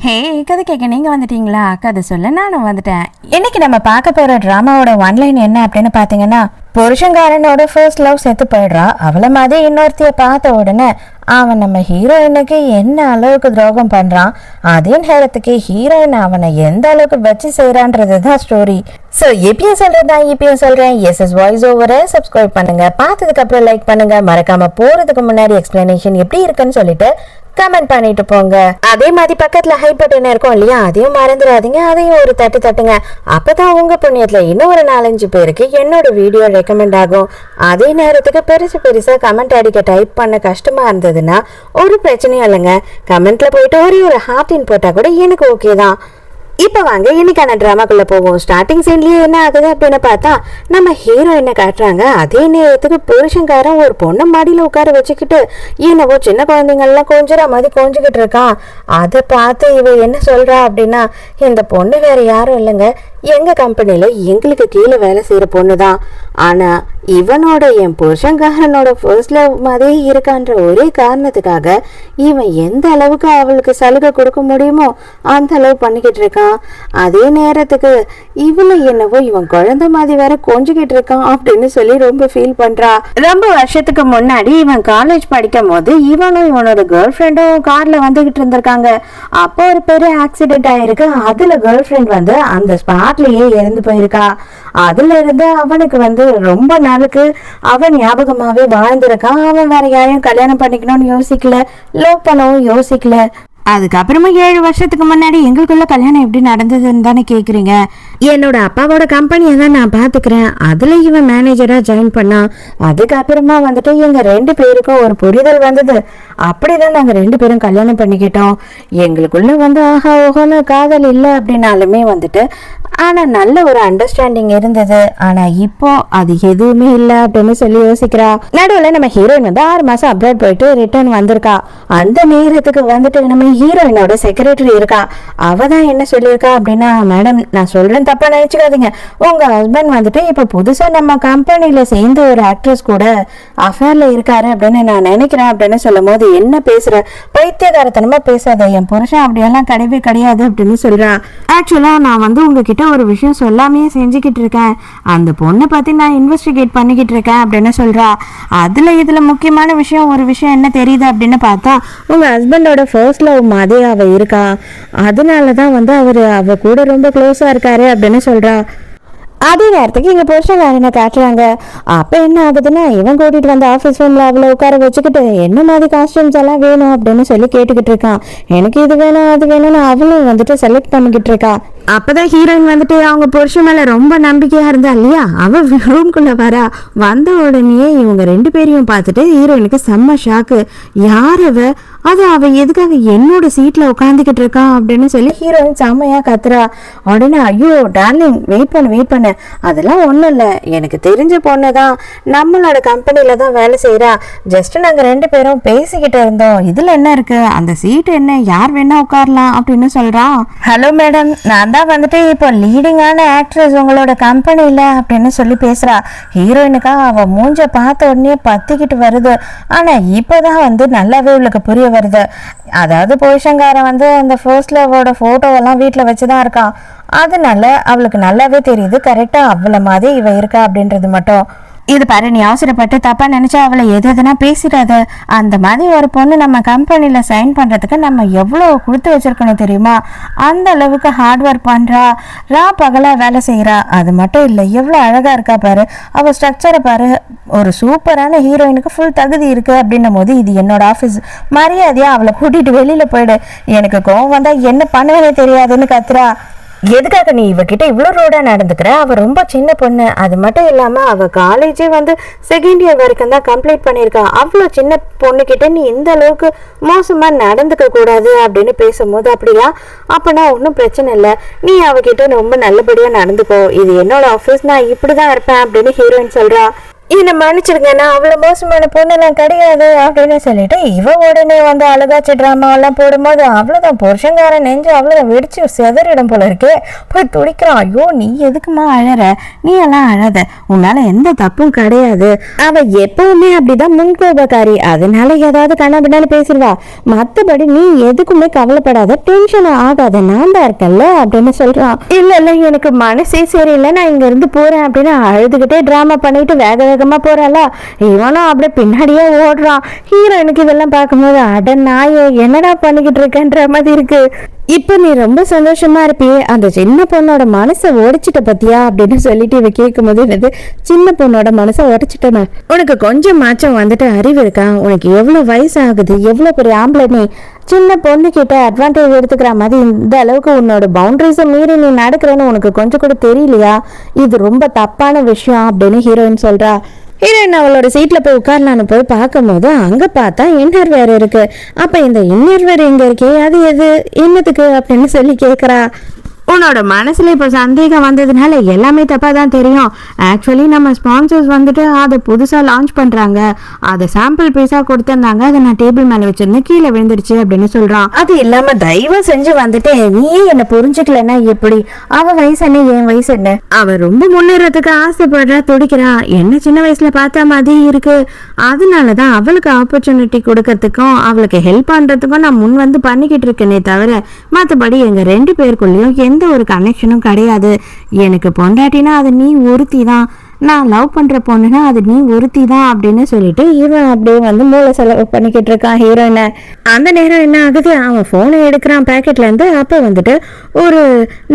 ஹே கதை கேட்க நீங்கள் வந்துட்டீங்களா? கதை சொல்ல நானும் வந்துட்டேன். இன்னைக்கு நம்ம பார்க்க போகிற ட்ராமாவோட ஒன்லைன் என்ன அப்படின்னு பார்த்தீங்கன்னா, புருஷங்காரனோட ஃபர்ஸ்ட் லவ் செத்து போயிடுறா. அவளை மாதிரி இன்னொருத்திய பார்த்த உடனே அவன் நம்ம ஹீரோயினுக்கு என்ன அளவுக்கு துரோகம் பண்ணுறான், அதே நேரத்துக்கு ஹீரோயின் அவனை எந்த அளவுக்கு வச்சு செய்கிறான்றது தான் ஸ்டோரி. ஸோ எப்பயும் சொல்கிறதா இப்பயும் சொல்கிறேன், எஸ்எஸ் வாய்ஸ் ஓவரை சப்ஸ்கிரைப் பண்ணுங்கள், பார்த்ததுக்கப்புறம் லைக் பண்ணுங்கள், மறக்காமல் போகிறதுக்கு முன்னாடி எக்ஸ்பிளனேஷன் எப்படி இருக்குன்னு சொல்லிட்டு கமெண்ட் பண்ணிட்டு போங்க. அதே மாதிரி பக்கத்துல ஹை பட்டன் இருக்கும் இல்லையா, அதையும் மறந்துடாதீங்க, அதையும் ஒரு தட்டு தட்டுங்க. அப்பதான் உங்க புண்ணியத்துல இன்னும் ஒரு 4-5 பேருக்கு என்னோட வீடியோ ரெக்கமெண்ட் ஆகும். அதே நேரத்துக்கு பெருசா கமெண்ட் அடிக்க டைப் பண்ண கஷ்டமா இருந்ததுன்னா ஒரு பிரச்சனையும் இல்லைங்க, கமெண்ட்ல போயிட்டு ஒரு ஹார்டின் போட்டா கூட எனக்கு ஓகே தான். இப்போ வாங்க இன்னைக்கான ட்ராமாக்குள்ள போவோம். ஸ்டார்டிங் சீன்லயே என்ன ஆகுது அப்படின்னு பார்த்தா, நம்ம ஹீரோயினை காட்டுறாங்க. அதே நேரத்துக்கு புருஷன்காரன் ஒரு பொண்ணை மாடியில உட்கார வச்சுக்கிட்டு என்னவோ சின்ன குழந்தைங்கள்லாம் கொஞ்சம் மாதிரி கொஞ்சிக்கிட்டு இருக்கான். அதை பார்த்து இவ என்ன சொல்றா அப்படின்னா, இந்த பொண்ணு வேற யாரும் இல்லைங்க, எங்க கம்பெனில எங்களுக்கு கீழே வேலை செய்யற பொண்ணு தான். ஆனா இவனோட என் புருஷன்காரனோட ஃபர்ஸ்ட் லவ் மாதிரி இருக்கான்ற ஒரே காரணத்துக்காக இவன் எந்த அளவுக்கு அவளுக்கு சலுகை கொடுக்க முடியுமோ அந்த அளவு பண்ணிக்கிட்டு இருக்கான். அதே நேரத்துக்கு இவளை என்னவோ இவன் குழந்தை மாதிரி வேற கொஞ்சிக்கிட்டு இருக்கான் அப்படின்னு சொல்லி ரொம்ப ஃபீல் பண்றா. ரொம்ப வருஷத்துக்கு முன்னாடி இவன் காலேஜ் படிக்கும் போது இவனும் இவனோட கேர்ள் ஃப்ரெண்டும் கார்ல வந்துகிட்டு இருந்திருக்காங்க. அப்போ ஒரு பெரிய ஆக்சிடென்ட் ஆயிருக்கு. அதுல கேர்ள் ஃப்ரெண்ட் வந்து அந்த ஸ்பாட்லயே இறந்து போயிருக்கா. அதுல இருந்து அவனுக்கு வந்து ரொம்ப நாளுக்கு அவன் ஞாபகமாவே வாழ்ந்திருக்கான். அவன் வேற யாரையும் கல்யாணம் பண்ணிக்கணும்னு யோசிக்கல, லவ் பண்ணவும் யோசிக்கல. அதுக்கப்புறமா 7 வருஷத்துக்கு முன்னாடி எங்களுக்குள்ள கல்யாணம் எப்படி நடந்ததுன்னு தானே கேக்குறீங்க. என்னோட அப்பாவோட கம்பெனியை தான் நான் பாத்துக்கிறேன், அதுல இவன் மேனேஜரா ஜாயின் பண்ணான். அதுக்கப்புறமா வந்துட்டு எங்க 2 பேருக்கும் ஒரு புரிதல் வந்தது. அப்படிதான் நாங்க 2 பேரும் கல்யாணம் பண்ணிக்கிட்டோம். எங்களுக்குள்ள வந்து ஆஹா ஓஹோன்னு காதல் இல்லை அப்படின்னாலுமே வந்துட்டு ஆனா நல்ல ஒரு அண்டர்ஸ்டாண்டிங் இருந்தது. ஆனா இப்போ அது எதுவுமே இல்லை அப்படின்னு சொல்லி யோசிக்கிறா. நடுவில் நம்ம ஹீரோயின் வந்து 6 மாசம் அப்ராட் போயிட்டு ரிட்டர்ன் வந்திருக்கா. அந்த நேரத்துக்கு வந்துட்டு நம்ம ஹீரோயினோட செக்ரட்டரி இருக்கா. அவ தான் என்ன சொல்லியிருக்கா அப்படின்னா, மேடம் நான் சொல்றேன் தப்பா நினைச்சுக்காதீங்க, உங்க ஹஸ்பண்ட் வந்துட்டு இப்ப புதுசா நம்ம கம்பெனில சேர்ந்த ஒரு ஆக்ட்ரஸ் கூட அஃபேர்ல இருக்காரு அப்படின்னு நான் நினைக்கிறேன் அப்படின்னு சொல்லும் போது, என்ன பேசுற, பைத்தியகாரத்தனமா பேசாத, என் புருஷன் அப்படியெல்லாம் கிடையவே கிடையாது அப்படின்னு சொல்றா. ஆக்சுவலா நான் வந்து உங்ககிட்ட ஒரு விஷயம் சொல்லாமே செஞ்சுக்கிட்டு இருக்கேன், அந்த பொண்ணை பத்தி நான் இன்வெஸ்டிகேட் பண்ணிக்கிட்டு இருக்கேன் அப்படின்னு சொல்றா. இதுல முக்கியமான விஷயம் ஒரு விஷயம் என்ன தெரியுது அப்படின்னு பார்த்தா, உங்க ஹஸ்பண்டோட ஃபர்ஸ்ட் லவ் மாதிரி அவ இருக்கா, அதனாலதான் வந்து அவ கூட ரொம்ப க்ளோஸா இருக்காரு அப்படின்னு சொல்றா. அதே நேரத்துக்கு இங்க புருஷன்காரனை காட்டுறாங்க. அப்ப என்ன ஆகுதுன்னா, இவன் கூட்டிட்டு வந்த ஆபீஸ் ரூம்ல அவளை உட்கார வச்சுக்கிட்டு என்ன மாதிரி காஸ்டியூம்ஸ் எல்லாம் வேணும் அப்படின்னு சொல்லி கேட்டுக்கிட்டு இருக்கான். எனக்கு இது வேணும் அது வேணும்னு அவளும் வந்துட்டு செலக்ட் பண்ணிக்கிட்டு இருக்கா. அப்பதான் ஹீரோயின் வந்துட்டு அவங்க புருஷன் மேல ரொம்ப நம்பிக்கையா இருந்தா இல்லையா, அவ ரூம்குள்ள வரா. வந்த உடனே இவங்க 2 பேரையும் பார்த்துட்டு ஹீரோயினுக்கு செம்ம ஷாக்கு. யார் அவ எதுக்காக என்னோட சீட்ல உட்காந்துக்கிட்டு இருக்கான் அப்படின்னு சொல்லி ஹீரோயின் செம்மையா கத்துறா. உடனே ஐயோ டார்லிங் வெயிட் பண்ணு, அதெல்லாம் ஒண்ணும் இல்ல, எனக்கு தெரிஞ்ச பொண்ணுதான், நம்மளோட கம்பெனில தான் வேலை செய்யறா, ஜஸ்ட் நாங்க 2 பேரும் பேசிக்கிட்டு இருந்தோம், இதுல என்ன இருக்கு, அந்த சீட் என்ன, யார் வேணா உட்காரலாம் அப்படின்னு சொல்றான். ஹலோ மேடம், நான் தான் வந்துட்டு இப்போ லீடிங்கான ஆக்ட்ரஸ் உங்களோட கம்பெனில அப்படின்னு சொல்லி பேசுறா. ஹீரோயினுக்கா அவ மூஞ்ச பார்த்த உடனே பத்திக்கிட்டு வருது. ஆனா இப்பதான் வந்து நல்லாவே உங்களுக்கு புரிய வருது. அதாவது புருஷன்காரன் வந்து அந்த ஃபர்ஸ்ட் லவோட போட்டோவெல்லாம் வீட்டில் வச்சுதான் இருக்கான். அதனால அவளுக்கு நல்லாவே தெரியுது கரெக்டா அவளை மாதிரி இவ இருக்கா அப்படின்றது மட்டும். இது பாரு, நீ அவசரப்பட்டு தப்பா நினைச்சா அவளை எதுனா பேசிடாத. அந்த மாதிரி ஒரு பொண்ணு நம்ம கம்பெனில சைன் பண்றதுக்கு நம்ம எவ்வளவு கொடுத்து வச்சிருக்கணும் தெரியுமா, அந்த அளவுக்கு ஹார்ட் ஒர்க் பண்றா, பகலா வேலை செய்யறா. அது மட்டும் இல்லை, எவ்வளவு அழகா இருக்கா பாரு, அவ ஸ்ட்ரக்சரை பாரு, ஒரு சூப்பரான ஹீரோயினுக்கு ஃபுல் தகுதி இருக்கு அப்படின்னும் போது இது என்னோட ஆஃபீஸ், மரியாதையா அவளை கூட்டிட்டு வெளியில போயிடு, எனக்கு கோவம் வந்தா என்ன பண்ணுவேனே தெரியாதுன்னு கத்துறா. எதுக்காக நீ இவகிட்ட இவ்வளோ ரோடா நடந்துக்கிற, அவ ரொம்ப சின்ன பொண்ணு, அது மட்டும் இல்லாம அவ காலேஜே வந்து செகண்ட் இயர் வரைக்கும் தான் கம்ப்ளீட் பண்ணியிருக்கா, அவ்வளோ சின்ன பொண்ணுகிட்ட நீ இந்த அளவுக்கு மோசமா நடந்துக்க கூடாது அப்படின்னு பேசும்போது, அப்படியா அப்பனா ஒன்றும் பிரச்சனை இல்லை, நீ அவகிட்ட ரொம்ப நல்லபடியா நடந்துக்கோ, இது என்னோட ஆஃபீஸ், நான் இப்படிதான் இருப்பேன் அப்படின்னு ஹீரோயின் சொல்றா. என்ன மன்னிச்சிருங்க, நான் அவ்வளவு மோசமான பொண்ணெல்லாம் கிடையாது அப்படின்னு சொல்லிட்டு இவ உடனே வந்து அழகாச்சு டிராமாவெல்லாம் போடும்போது அவ்வளவுதான் புருஷங்காரன் நெஞ்சு அவ்வளவுதான் வெடிச்சு செதறிடும் போல இருக்கு. போய் துடிக்கிறான். ஐயோ நீ எதுக்குமா அழற, நீ எல்லாம் அழாத, உன்னால எந்த தப்பும் கிடையாது. அவ எப்பவுமே அப்படிதான் முன்கோபக்காரி, அதனால ஏதாவது கண்ணாபின்னாலும் பேசிடுவா. மத்தபடி நீ எதுக்குமே கவலைப்படாத, டென்ஷன் ஆகாத, நான் தான் இருக்கேன்ல அப்படின்னு சொல்றான். இல்ல இல்ல எனக்கு மனசே சரியில்லை, நான் இங்க இருந்து போறேன் அப்படின்னு அழுதுகிட்டே டிராமா பண்ணிட்டு வேக வேகமா போறாளா. இவனும் அப்படியே பின்னாடியே ஓடுறான். ஹீரோயினுக்கு இதெல்லாம் பார்க்கும்போது அட நாயே என்னடா பண்ணிக்கிட்டு இருக்கேன்ற மாதிரி இருக்கு. இப்ப நீ ரொம்ப சந்தோஷமா இருப்பியே, அந்த சின்ன பொண்ணோட மனசை உடைச்சிட்ட பத்தியா அப்படின்னு சொல்லிட்டு இவ கேட்கும் போது என்னது சின்ன பொண்ணோட மனசை உடைச்சிட்டன, உனக்கு கொஞ்சம் மாற்றம் வந்துட்டு அறிவு இருக்கா, உனக்கு எவ்வளவு வயசு ஆகுது, எவ்வளவு பெரிய ஆம்பளை நீ, சின்ன பொண்ணு கிட்ட அட்வான்டேஜ் எடுத்துக்கிற மாதிரி இந்த அளவுக்கு உன்னோட பவுண்டரிஸை மீறி நீ நடக்கிறேன்னு உனக்கு கொஞ்சம் கூட தெரியலையா, இது ரொம்ப தப்பான விஷயம் அப்படின்னு ஹீரோயின் சொல்றா. ஹீரோயின் அவளோட சீட்ல போய் உட்காரலான்னு போய் பார்க்கும் போது அங்க பார்த்தா இன்னர்வேர் இருக்கு. அப்ப இந்த இன்னர்வேர் எங்க இருக்கே, அது எது, என்னத்துக்கு அப்படின்னு சொல்லி கேக்குறா. உன்னோட மனசுல இப்போ சந்தேகம் வந்ததுனால எல்லாமே தப்பா தான் தெரியும். ஆக்சுவலி நம்ம ஸ்பான்சர்ஸ் வந்துட்டு அதை புதுசா லான்ச் பண்றாங்க, அதை சாம்பிள் பீஸா கொடுத்திருந்தாங்க, அதை நான் டேபிள் மேல வச்சிருந்தேன், கீழே விழுந்துருச்சு அப்படின்னு சொல்றான். அது இல்லாம தயவு செஞ்சு வந்துட்டு நீயே என்ன புரிஞ்சுக்கலன்னா எப்படி, அவ வயசு என்ன என் வயசு என்ன, அவ ரொம்ப முன்னேறதுக்கு ஆசைப்படுறா, துடிக்கிறா, என்ன சின்ன வயசுல பார்த்தா மாதிரி இருக்கு, அதனாலதான் அவளுக்கு ஆப்பர்ச்சுனிட்டி கொடுக்கறதுக்கும் அவளுக்கு ஹெல்ப் பண்றதுக்கும் நான் முன் வந்து பண்ணிக்கிட்டு இருக்கேனே தவிர மற்றபடி எங்க 2 பேருக்குள்ளயும் எந்த ஒரு கனெக்ஷனும் கிடையாது. எனக்கு பொண்டாட்டினா அது நீ ஒருத்தி தான், நான் லவ் பண்ற பொண்ணுன்னா அது நீ ஒருத்தி தான் அப்படின்னு சொல்லிட்டு இவன் அப்படியே வந்து மூளை செலவு பண்ணிக்கிட்டு இருக்கான் ஹீரோயினை. அந்த நேரம் என்ன ஆகுது, அவன் போனை எடுக்கிறான் பேக்கெட்ல இருந்து. அப்ப வந்துட்டு ஒரு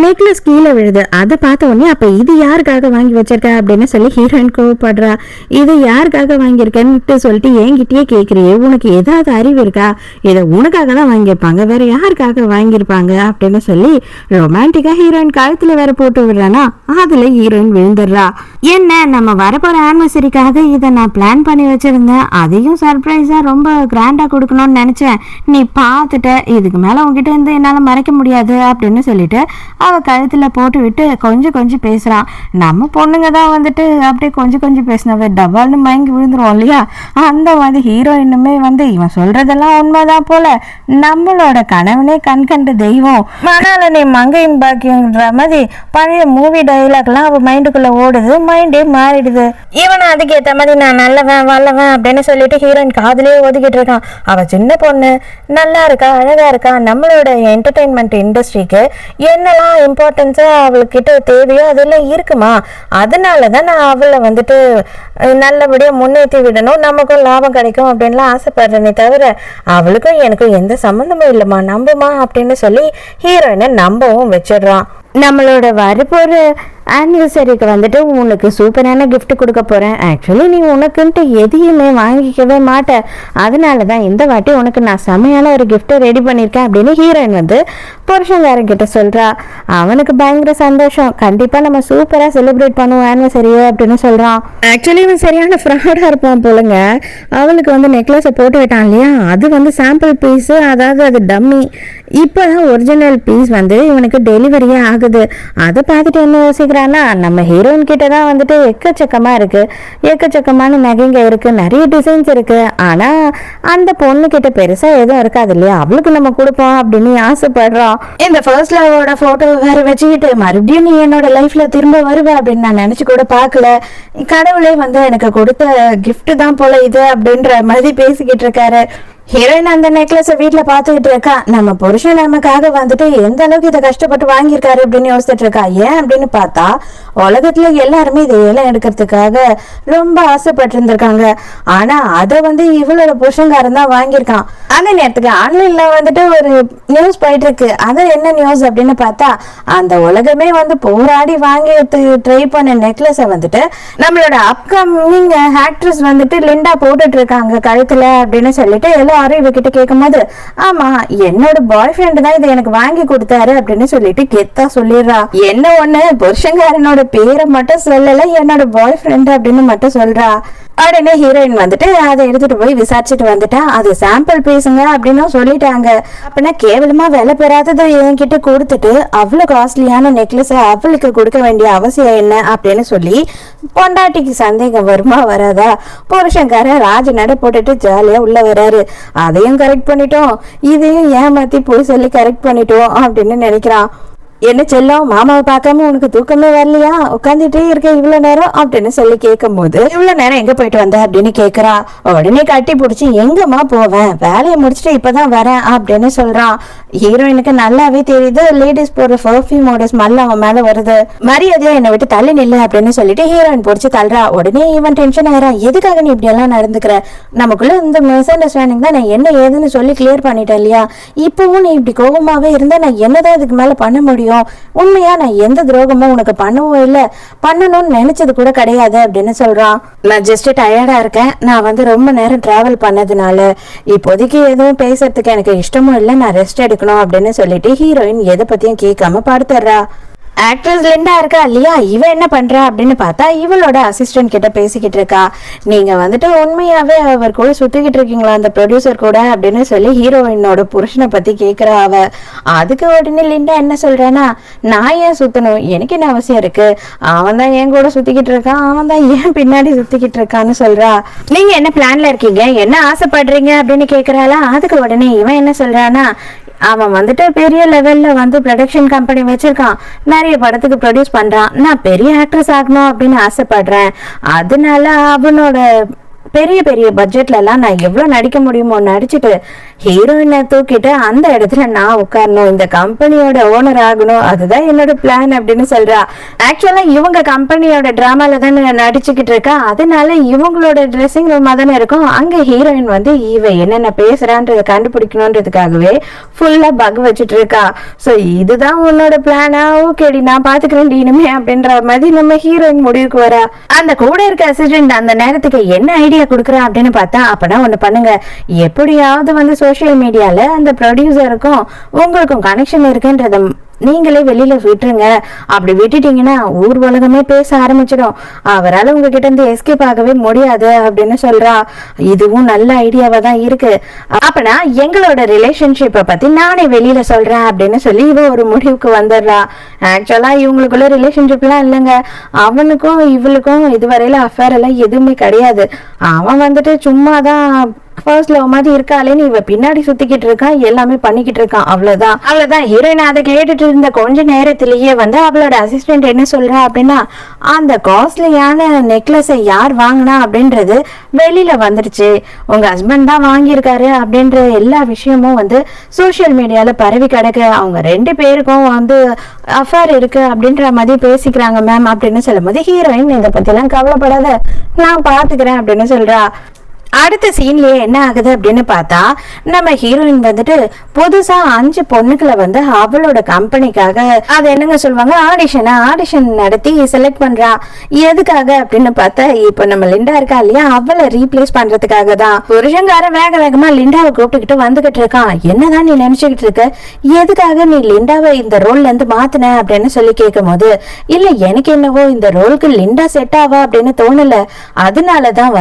நெக்லஸ் கீழே விழுது. அதை பார்த்த உடனே அப்ப இது யாருக்காக வாங்கி வச்சிருக்க அப்படின்னு சொல்லி ஹீரோயின் கோவப்படுறா. இது யாருக்காக வாங்கியிருக்கேன்னு சொல்லிட்டு என்கிட்டயே கேட்கிறியே, உனக்கு ஏதாவது அறிவு இருக்கா, இதை உனக்காக தான் வாங்கியிருப்பாங்க, வேற யாருக்காக வாங்கியிருப்பாங்க அப்படின்னு சொல்லி ரொமான்டிக்கா ஹீரோயின் கழுத்துல வேற போட்டு விடுறானா. அதுல ஹீரோயின் விழுந்துடுறா. என்ன நம்ம வரப்போற ஆனிவர்சரிக்காக இதை நான் பிளான் பண்ணி வச்சிருந்தேன், அதையும் சர்ப்ரைஸா ரொம்ப கிராண்டா கொடுக்கணும்னு நினைச்சேன், நீ பார்த்துட்ட, இதுக்கு மேல உங்ககிட்ட இருந்து என்னால மறைக்க முடியாது அப்படின்னு சொல்லிட்டு அவ கழுத்துல போட்டு விட்டு கொஞ்சம் கொஞ்சம் பேசுறான். நம்ம பொண்ணுங்க தான் வந்துட்டு அப்படியே கொஞ்சம் கொஞ்சம் பேசினவ டபால்னு மயங்கி விழுந்துரும் இல்லையா, அந்த மாதிரி ஹீரோயினுமே வந்து இவன் சொல்றதெல்லாம் உண்மைதான் போல, நம்மளோட கணவனே கண் கண்ட தெய்வம், மணாலனை மங்கையின் பாக்கியங்கிற மாதிரி பழைய மூவி டைலாக்லாம் அவ மைண்டுக்குள்ள ஓடுது, மைண்டே மாறிடுது. இவன் அதுக்கேற்ற மாதிரி நான் நல்லவன் வல்லவன் அப்படின்னு சொல்லிட்டு ஹீரோயின் காதலே ஒதுக்கிட்டு இருக்கான். அவ சின்ன பொண்ணு, நல்லா இருக்கா, அழகா இருக்கா, நம்மளோட என்டர்டைன்மெண்ட் இண்டஸ்ட்ரிக்கு என்னெல்லாம் இம்பார்ட்டன்ஸா அவள்கிட்ட தேவையோ அதெல்லாம் இருக்குமா, அதனாலதான் நான் அவளை வந்துட்டு நல்லபடியா முன்னேற்றி விடணும், நமக்கும் லாபம் கிடைக்கும் அப்படின்லாம் ஆசைப்படுறேனே தவிர அவளுக்கும் எனக்கும் எந்த சம்மந்தமும் இல்லைம்மா, நம்புமா அப்படின்னு சொல்லி ஹீரோயினை நம்பவும் வச்சிடுறான். நம்மளோட வரப்போற ஆனிவர்சரிக்கு வந்துட்டு உனக்கு சூப்பரான கிஃப்ட் கொடுக்க போறேன், ஆக்சுவலி நீ உனக்குன்ட்டு எதையுமே வாங்கிக்கவே மாட்ட, அதனால தான் இந்த வாட்டி உனக்கு நான் செமையான ஒரு கிஃப்ட்டை ரெடி பண்ணியிருக்கேன் அப்படின்னு ஹீரோயின் வந்து புருஷங்காரங்கிட்ட சொல்றா. அவனுக்கு பயங்கர சந்தோஷம், கண்டிப்பா நம்ம சூப்பரா செலிப்ரேட் பண்ணுவோம் ஆனிவர்சரியை அப்படின்னு சொல்றான். ஆக்சுவலி இவன் சரியான ஃப்ராடா இருப்பான் போலங்க. அவளுக்கு வந்து நெக்லஸை போட்டு விட்டான் இல்லையா, அது வந்து சாம்பிள் பீஸ், அதாவது அது டம்மி, இப்போதான் ஒரிஜினல் பீஸ் வந்து இவனுக்கு டெலிவரியே ஆகுது. அதை பார்த்துட்டு என்ன யோசிக்கிறான், நம்ம ஹீரோயின் கிட்ட தான் வந்துட்டு எக்கச்சக்கமா இருக்கு, எக்கச்சக்கமான நகைங்க இருக்கு, நிறைய டிசைன்ஸ் இருக்கு, ஆனா அந்த பொண்ணு கிட்ட பெருசா எதுவும் இருக்காது இல்லையா, அவளுக்கு நம்ம கொடுப்போம் அப்படின்னு ஆசைப்படுறோம். இந்த ஃபர்ஸ்ட் லவோட போட்டோ வேற வச்சுக்கிட்டு மறுபடியும் நீ என்னோட லைஃப்ல திரும்ப வருவ அப்படின்னு நான் நினைச்சு கூட பார்க்கல, கடவுளே வந்து எனக்கு கொடுத்த கிஃப்ட் தான் போல இது அப்படின்ற மாதிரி பேசிக்கிட்டு இருக்காரு. ஹீரோயின் அந்த நெக்லஸை வீட்டுல பாத்துக்கிட்டு இருக்கா. நம்ம புருஷன் நமக்காக வந்துட்டு எந்த அளவுக்கு இதை கஷ்டப்பட்டு வாங்கியிருக்காரு அப்படின்னு யோசிச்சுட்டு இருக்கா. ஏன் அப்படின்னு பார்த்தா உலகத்துல எல்லாருமே இதை எல்லாம் எடுக்கிறதுக்காக ரொம்ப ஆசைப்பட்டு இருந்திருக்காங்க, ஆனா அதை வந்து இவளோட புருஷன்காரன் தான் வாங்கியிருக்கான். அந்த நேரத்துக்கு ஆன்லைன்ல வந்துட்டு ஒரு நியூஸ் போயிட்டு இருக்கு. அது என்ன நியூஸ் அப்படின்னு பார்த்தா அந்த உலகமே வந்து போராடி வாங்கி ட்ரை பண்ண நெக்லஸை வந்துட்டு நம்மளோட அப்கமிங் ஆக்ட்ரஸ் வந்துட்டு லிண்டா போட்டுட்டு இருக்காங்க கழுத்துல அப்படின்னு சொல்லிட்டு எல்லாரும் இவகிட்ட கேட்கும் போது, ஆமா என்னோட பாய் ஃப்ரெண்ட் தான் இதை எனக்கு வாங்கி கொடுத்தாரு அப்படின்னு சொல்லிட்டு கெத்தா சொல்லிடுறா. என்ன ஒண்ணு புருஷங்காரனோட பேரை மட்டும் சொல்லல, என்னோட பாய் ஃப்ரெண்ட் அப்படின்னு மட்டும் சொல்றா. உடனே ஹீரோயின் வந்துட்டு அதை எடுத்துட்டு போய் விசாரிச்சுட்டு வந்துட்டா. அது சாம்பிள் பீஸுங்க அப்படின்னு சொல்லிட்டாங்க. அப்படின்னா கேவலமா விலை பெறாததை என்கிட்ட கொடுத்துட்டு அவ்வளவு காஸ்ட்லியான நெக்லஸ் அவளுக்கு கொடுக்க வேண்டிய அவசியம் என்ன அப்படின்னு சொல்லி பொண்டாட்டிக்கு சந்தேகம் வருமா வராதா? புருஷன்கார ராஜ நட போட்டுட்டு ஜாலியா உள்ள வராரு. அதையும் கரெக்ட் பண்ணிட்டோம், இதையும் ஏமாத்தி போய் சொல்லி கரெக்ட் பண்ணிட்டோம் அப்படின்னு நினைக்கிறான். என்ன செல்லம், மாமாவை பார்க்காம உனக்கு தூக்கமே வரலையா, உட்காந்துட்டே இருக்க இவ்வளவு நேரம் அப்படின்னு சொல்லி கேட்கும் போது இவ்வளவு நேரம் எங்க போயிட்டு வந்த அப்படின்னு கேக்குறா. உடனே கட்டி பிடிச்சி எங்கம்மா போவேன், வேலையை முடிச்சுட்டு இப்பதான் வரேன் அப்படின்னு சொல்றான். ஹீரோயினுக்கு நல்லாவே தெரியுது லேடிஸ் போற பெர்ஃபியூமோட ஸ்மெல் அவன் மேல வருது. மரியாதையா என்னை விட்டு தள்ளி நில்லு அப்படின்னு சொல்லிட்டு ஹீரோயின் பிடிச்சி தள்ளுறா. உடனே இவன் டென்ஷன் ஆயிரான். எதுக்காக நீ இப்படி எல்லாம் நடந்துக்கிற, நமக்குள்ள இந்த மிஸ் அண்டர்ஸ்டாண்டிங் தான், நான் என்ன ஏதுன்னு சொல்லி கிளியர் பண்ணிட்டேன் இல்லையா, இப்பவும் நீ இப்படி கோபமாவே இருந்தா நான் என்னதான் இதுக்கு மேல பண்ண முடியும், உண்மையா நான் எந்த துரோகமும் உனக்கு பண்ணவும் இல்லை, பண்ணணும்னு நினைச்சது கூட கிடையாது அப்படின்னு சொல்றான். நான் ஜஸ்ட் டயர்டா இருக்கேன், நான் ரொம்ப நேரம் டிராவல் பண்ணதுனால இப்போதைக்கு எதுவும் பேசுறதுக்கு எனக்கு இஷ்டமும் இல்லை, நான் ரெஸ்ட் எடுக்கணும் அப்படின்னு சொல்லிட்டு ஹீரோயின் எதை பத்தியும் கேட்காம படுத்துறா. ஆக்ட்ரஸ் லிண்டா இருக்கா இல்லையா, இவ என்ன பண்றா அப்படின்னு பார்த்தா இவளோட அசிஸ்டன்ட் கிட்ட பேசிக்கிட்டு இருக்கா. நீங்க உண்மையாவே அவர் கூட சுத்திக்கிட்டு இருக்கீங்களா அந்த ப்ரொடியூசர் கூட அப்படின்னு சொல்லி ஹீரோயினோட புருஷனை பத்தி கேக்குறா அவ. அதுக்கு உடனே லிண்டா என்ன சொல்றானா, நான் ஏன் சுத்தணும், எனக்கு என்ன அவசியம் இருக்கு, அவன் தான் என் கூட சுத்திக்கிட்டு இருக்கான், அவன் தான் ஏன் பின்னாடி சுத்திக்கிட்டு இருக்கான்னு சொல்றா. நீங்க என்ன பிளான்ல இருக்கீங்க, என்ன ஆசைப்படுறீங்க அப்படின்னு கேக்குறாளா. அதுக்கு உடனே இவன் என்ன சொல்றானா, அவன் பெரிய லெவல்ல ப்ரொடக்ஷன் கம்பெனி வச்சிருக்கான், நிறைய படத்துக்கு ப்ரொடியூஸ் பண்றான், நான் பெரிய ஆக்ட்ரஸ் ஆகணும் அப்படின்னு ஆசைப்படுறேன், அதனால அவனோட பெரிய பெரிய பட்ஜெட்ல எல்லாம் நான் எவ்வளவு நடிக்க முடியுமோ நடிச்சுட்டு ஹீரோயினை தூக்கிட்டு அந்த இடத்துல நான் உட்காரணும், இந்த கம்பெனியோட ஓனர் ஆகணும், அதுதான் என்னோட பிளான் அப்படின்னு சொல்றா. ஆக்சுவலா இவங்க கம்பெனியோட டிராமால தானே நடிச்சுக்கிட்டு இருக்கா, அதனால இவங்களோட ட்ரெஸ்ஸிங் ரூமா தானே இருக்கும். அங்க ஹீரோயின் இவ என்னென்ன பேசுறான்றத கண்டுபிடிக்கணுன்றதுக்காகவே ஃபுல்லா பக் வச்சுட்டு இருக்கா. சோ இதுதான் உன்னோட பிளானா, ஓகேடி நான் பாத்துக்கிறேன் இனிமே அப்படின்ற மாதிரி நம்ம ஹீரோயின் முடிவுக்கு வரா. அந்த கூட இருக்க அசிஸ்டன்ட் அந்த நேரத்துக்கு என்ன ஐடியா குடுக்குறா அப்படின்னு பார்த்தா, அப்பனா ஒண்ணு பண்ணுங்க, எப்படியாவது சோசியல் மீடியால அந்த ப்ரொடியூசருக்கும் உங்களுக்கும் கனெக்ஷன் இருக்குன்றத நீங்களே வெளியில விட்டுருங்க, அப்படி விட்டுட்டீங்கன்னா ஊர் உலகமே பேச ஆரம்பிச்சிடும், அவரால் உங்ககிட்ட இருந்து எஸ்கேப் ஆகவே முடியாது அப்படின்னு சொல்றா. இதுவும் நல்ல ஐடியாவா தான் இருக்கு, அப்பனா எங்களோட ரிலேஷன்ஷிப்பை பத்தி நானே வெளியில சொல்றேன் அப்படின்னு சொல்லி இவ ஒரு முடிவுக்கு வந்துடுறா. ஆக்சுவலா இவங்களுக்குள்ள ரிலேஷன்ஷிப் எல்லாம் இல்லைங்க, அவனுக்கும் இவளுக்கும் இதுவரையில அஃபேர் எல்லாம் எதுவுமே கிடையாது. அவன் சும்மாதான் ஃபர்ஸ்ட் லவ் மாதிரி இருக்காளேன்னு இவ பின்னாடி சுத்திக்கிட்டு இருக்கான், எல்லாமே பண்ணிக்கிட்டு இருக்கான், அவ்வளவுதான். ஹீரோயின் அதை கேட்டுட்டு இருந்த கொஞ்ச நேரத்திலேயே அவளோட அசிஸ்டன்ட் என்ன சொல்றா அப்படின்னா, அந்த காஸ்ட்லியான நெக்லஸை யார் வாங்கினா அப்படின்றது வெளியில வந்துருச்சு, உங்க ஹஸ்பண்ட் தான் வாங்கியிருக்காரு அப்படின்ற எல்லா விஷயமும் சோசியல் மீடியால பரவி கிடக்கு, அவங்க ரெண்டு பேருக்கும் அஃபேர் இருக்கு அப்படின்ற மாதிரி பேசிக்கிறாங்க மேம் அப்படின்னு சொல்லும் போது ஹீரோயின் இதை பத்தி எல்லாம் கவலைப்படாத, நான் பாத்துக்கிறேன் அப்படின்னு சொல்றா. அடுத்த சீன்லயே என்ன ஆகுது அப்படின்னு பார்த்தா, நம்ம ஹீரோயின் புதுசா 5 பொண்ணுக்களை அவளோட கம்பெனிக்காக அது என்னங்க சொல்லுவாங்க ஆடிஷன் நடத்தி செலக்ட் பண்றா. எதுக்காக அப்படின்னு பார்த்தா, இப்ப நம்ம லிண்டா இருக்கா இல்லையா, அவளை ரீப்ளேஸ் பண்றதுக்காக தான். புருஷங்கார வேக வேகமா லிண்டாவை கூப்பிட்டுக்கிட்டு வந்துகிட்டு இருக்கான். என்னதான் நீ நினைச்சுக்கிட்டு இருக்க, எதுக்காக நீ லிண்டாவை இந்த ரோல்ல இருந்து மாத்தின அப்படின்னு சொல்லி கேட்கும் போது, இல்ல எனக்கு என்னவோ இந்த ரோலுக்கு லிண்டா செட் ஆவா அப்படின்னு தோணல, அதனாலதான்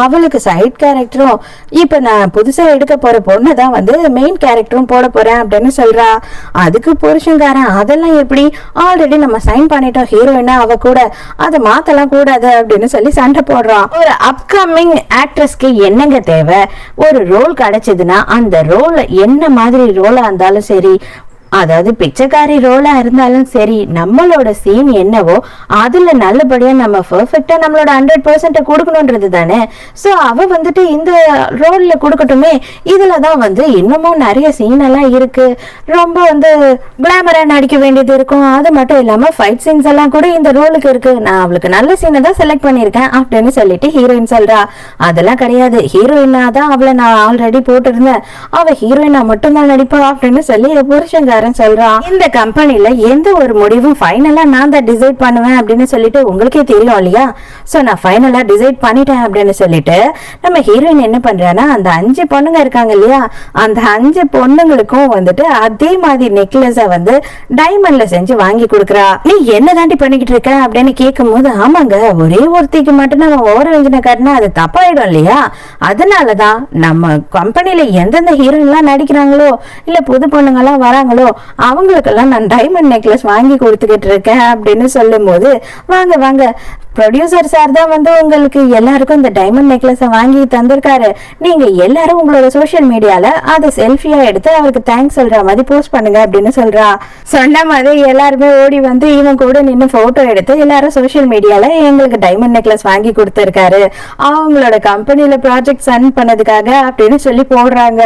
அவளுக்கு சைட் கேரக்டரும் இப்ப நான் புதுசா எடுக்க போற பொண்ணு தான் மெயின் கேரக்டரும் போட போறேன் அப்படின்னு சொல்றா. அதுக்கு புருஷங்காரன் அதெல்லாம் எப்படி, ஆல்ரெடி நம்ம சைன் பண்ணிட்டோம் ஹீரோயினா அவ கூட, அதை மாத்தலாம் கூடாது அப்படின்னு சொல்லி சண்டை போடுறான். ஒரு அப்கமிங் ஆக்ட்ரஸ்க்கு என்னங்க தேவை, ஒரு ரோல் கிடைச்சதுன்னா அந்த ரோல் என்ன மாதிரி ரோலா இருந்தாலும் சரி, அதாவது பிச்சைக்காரி ரோலா இருந்தாலும் சரி, நம்மளோட சீன் என்னவோ அதுல நல்லபடியா நம்ம பெர்ஃபெக்ட்டா நம்மளோட 100% கொடுக்கணும்ன்றது தானே. சோ அவ இந்த ரோல்ல கொடுக்கட்டுமே, இதுலதான் இன்னமும் நிறைய சீன் எல்லாம் இருக்கு, ரொம்ப கிளாமரா நடிக்க வேண்டியது இருக்கும், அது மட்டும் இல்லாம ஃபைட் சீன்ஸ் எல்லாம் கூட இந்த ரோலுக்கு இருக்கு, நான் அவளுக்கு நல்ல சீனை தான் செலக்ட் பண்ணிருக்கேன் அப்படின்னு சொல்லிட்டு ஹீரோயின் சொல்றா. அதெல்லாம் கிடையாது, ஹீரோயினா தான் அவளை நான் ஆல்ரெடி போட்டிருந்தேன், அவ ஹீரோயினா மட்டும் தான் நடிப்பா அப்படின்னு சொல்லி புருஷங்க புருஷங்காரன் சொல்றான், இந்த கம்பெனில எந்த ஒரு முடிவும் ஃபைனலா நான் தான் டிசைட் பண்ணுவேன் அப்படின்னு சொல்லிட்டு உங்களுக்கே தெரியும் இல்லையா? சோ நான் ஃபைனலா டிசைட் பண்ணிட்டேன் அப்படின்னு சொல்லிட்டு நம்ம ஹீரோயின் என்ன பண்றான்னா, அந்த 5 பொண்ணுங்க இருக்காங்க இல்லையா, அந்த 5 பொண்ணுங்களுக்கும் வந்துட்டு அதே மாதிரி நெக்லஸ வந்து டைமண்ட்ல செஞ்சு வாங்கி கொடுக்குறா. நீ என்ன தாண்டி பண்ணிக்கிட்டு இருக்க அப்படின்னு கேட்கும் போது, ஆமாங்க, ஒரே ஒருத்திக்கு மட்டும் நம்ம ஓவர் ரேஞ்சின காட்டினா அது தப்பாயிடும் இல்லையா, அதனாலதான் நம்ம கம்பெனில எந்தெந்த ஹீரோயின் எல்லாம் நடிக்கிறாங்களோ இல்ல புது பொண்ணுங்க எல்லாம் வராங்களோ அவங்களுக்கெல்லாம் நான் டைமண்ட் நெக்லஸ் வாங்கி கொடுத்துக்கிட்டு இருக்கேன் அப்படின்னு சொல்லும் போது, வாங்க வாங்க, ப்ரொடியூசர் சார் தான் வந்து உங்களுக்கு எல்லாருக்கும் இந்த டைமண்ட் நெக்லஸ வாங்கி தந்திருக்காரு, நீங்க எல்லாரும் உங்களோட சோசியல் மீடியால அதை செல்ஃபியா எடுத்து அவருக்கு தேங்க்ஸ் சொல்ற மாதிரி போஸ்ட் பண்ணுங்க அப்படின்னு சொல்றா. சொன்ன மாதிரி எல்லாருமே ஓடி வந்து இவன் கூட நின்று போட்டோ எடுத்து எல்லாரும் சோசியல் மீடியால எங்களுக்கு டைமண்ட் நெக்லஸ் வாங்கி கொடுத்திருக்காரு, அவங்களோட கம்பெனில ப்ராஜெக்ட் சன் பண்ணதுக்காக அப்படின்னு சொல்லி போடுறாங்க.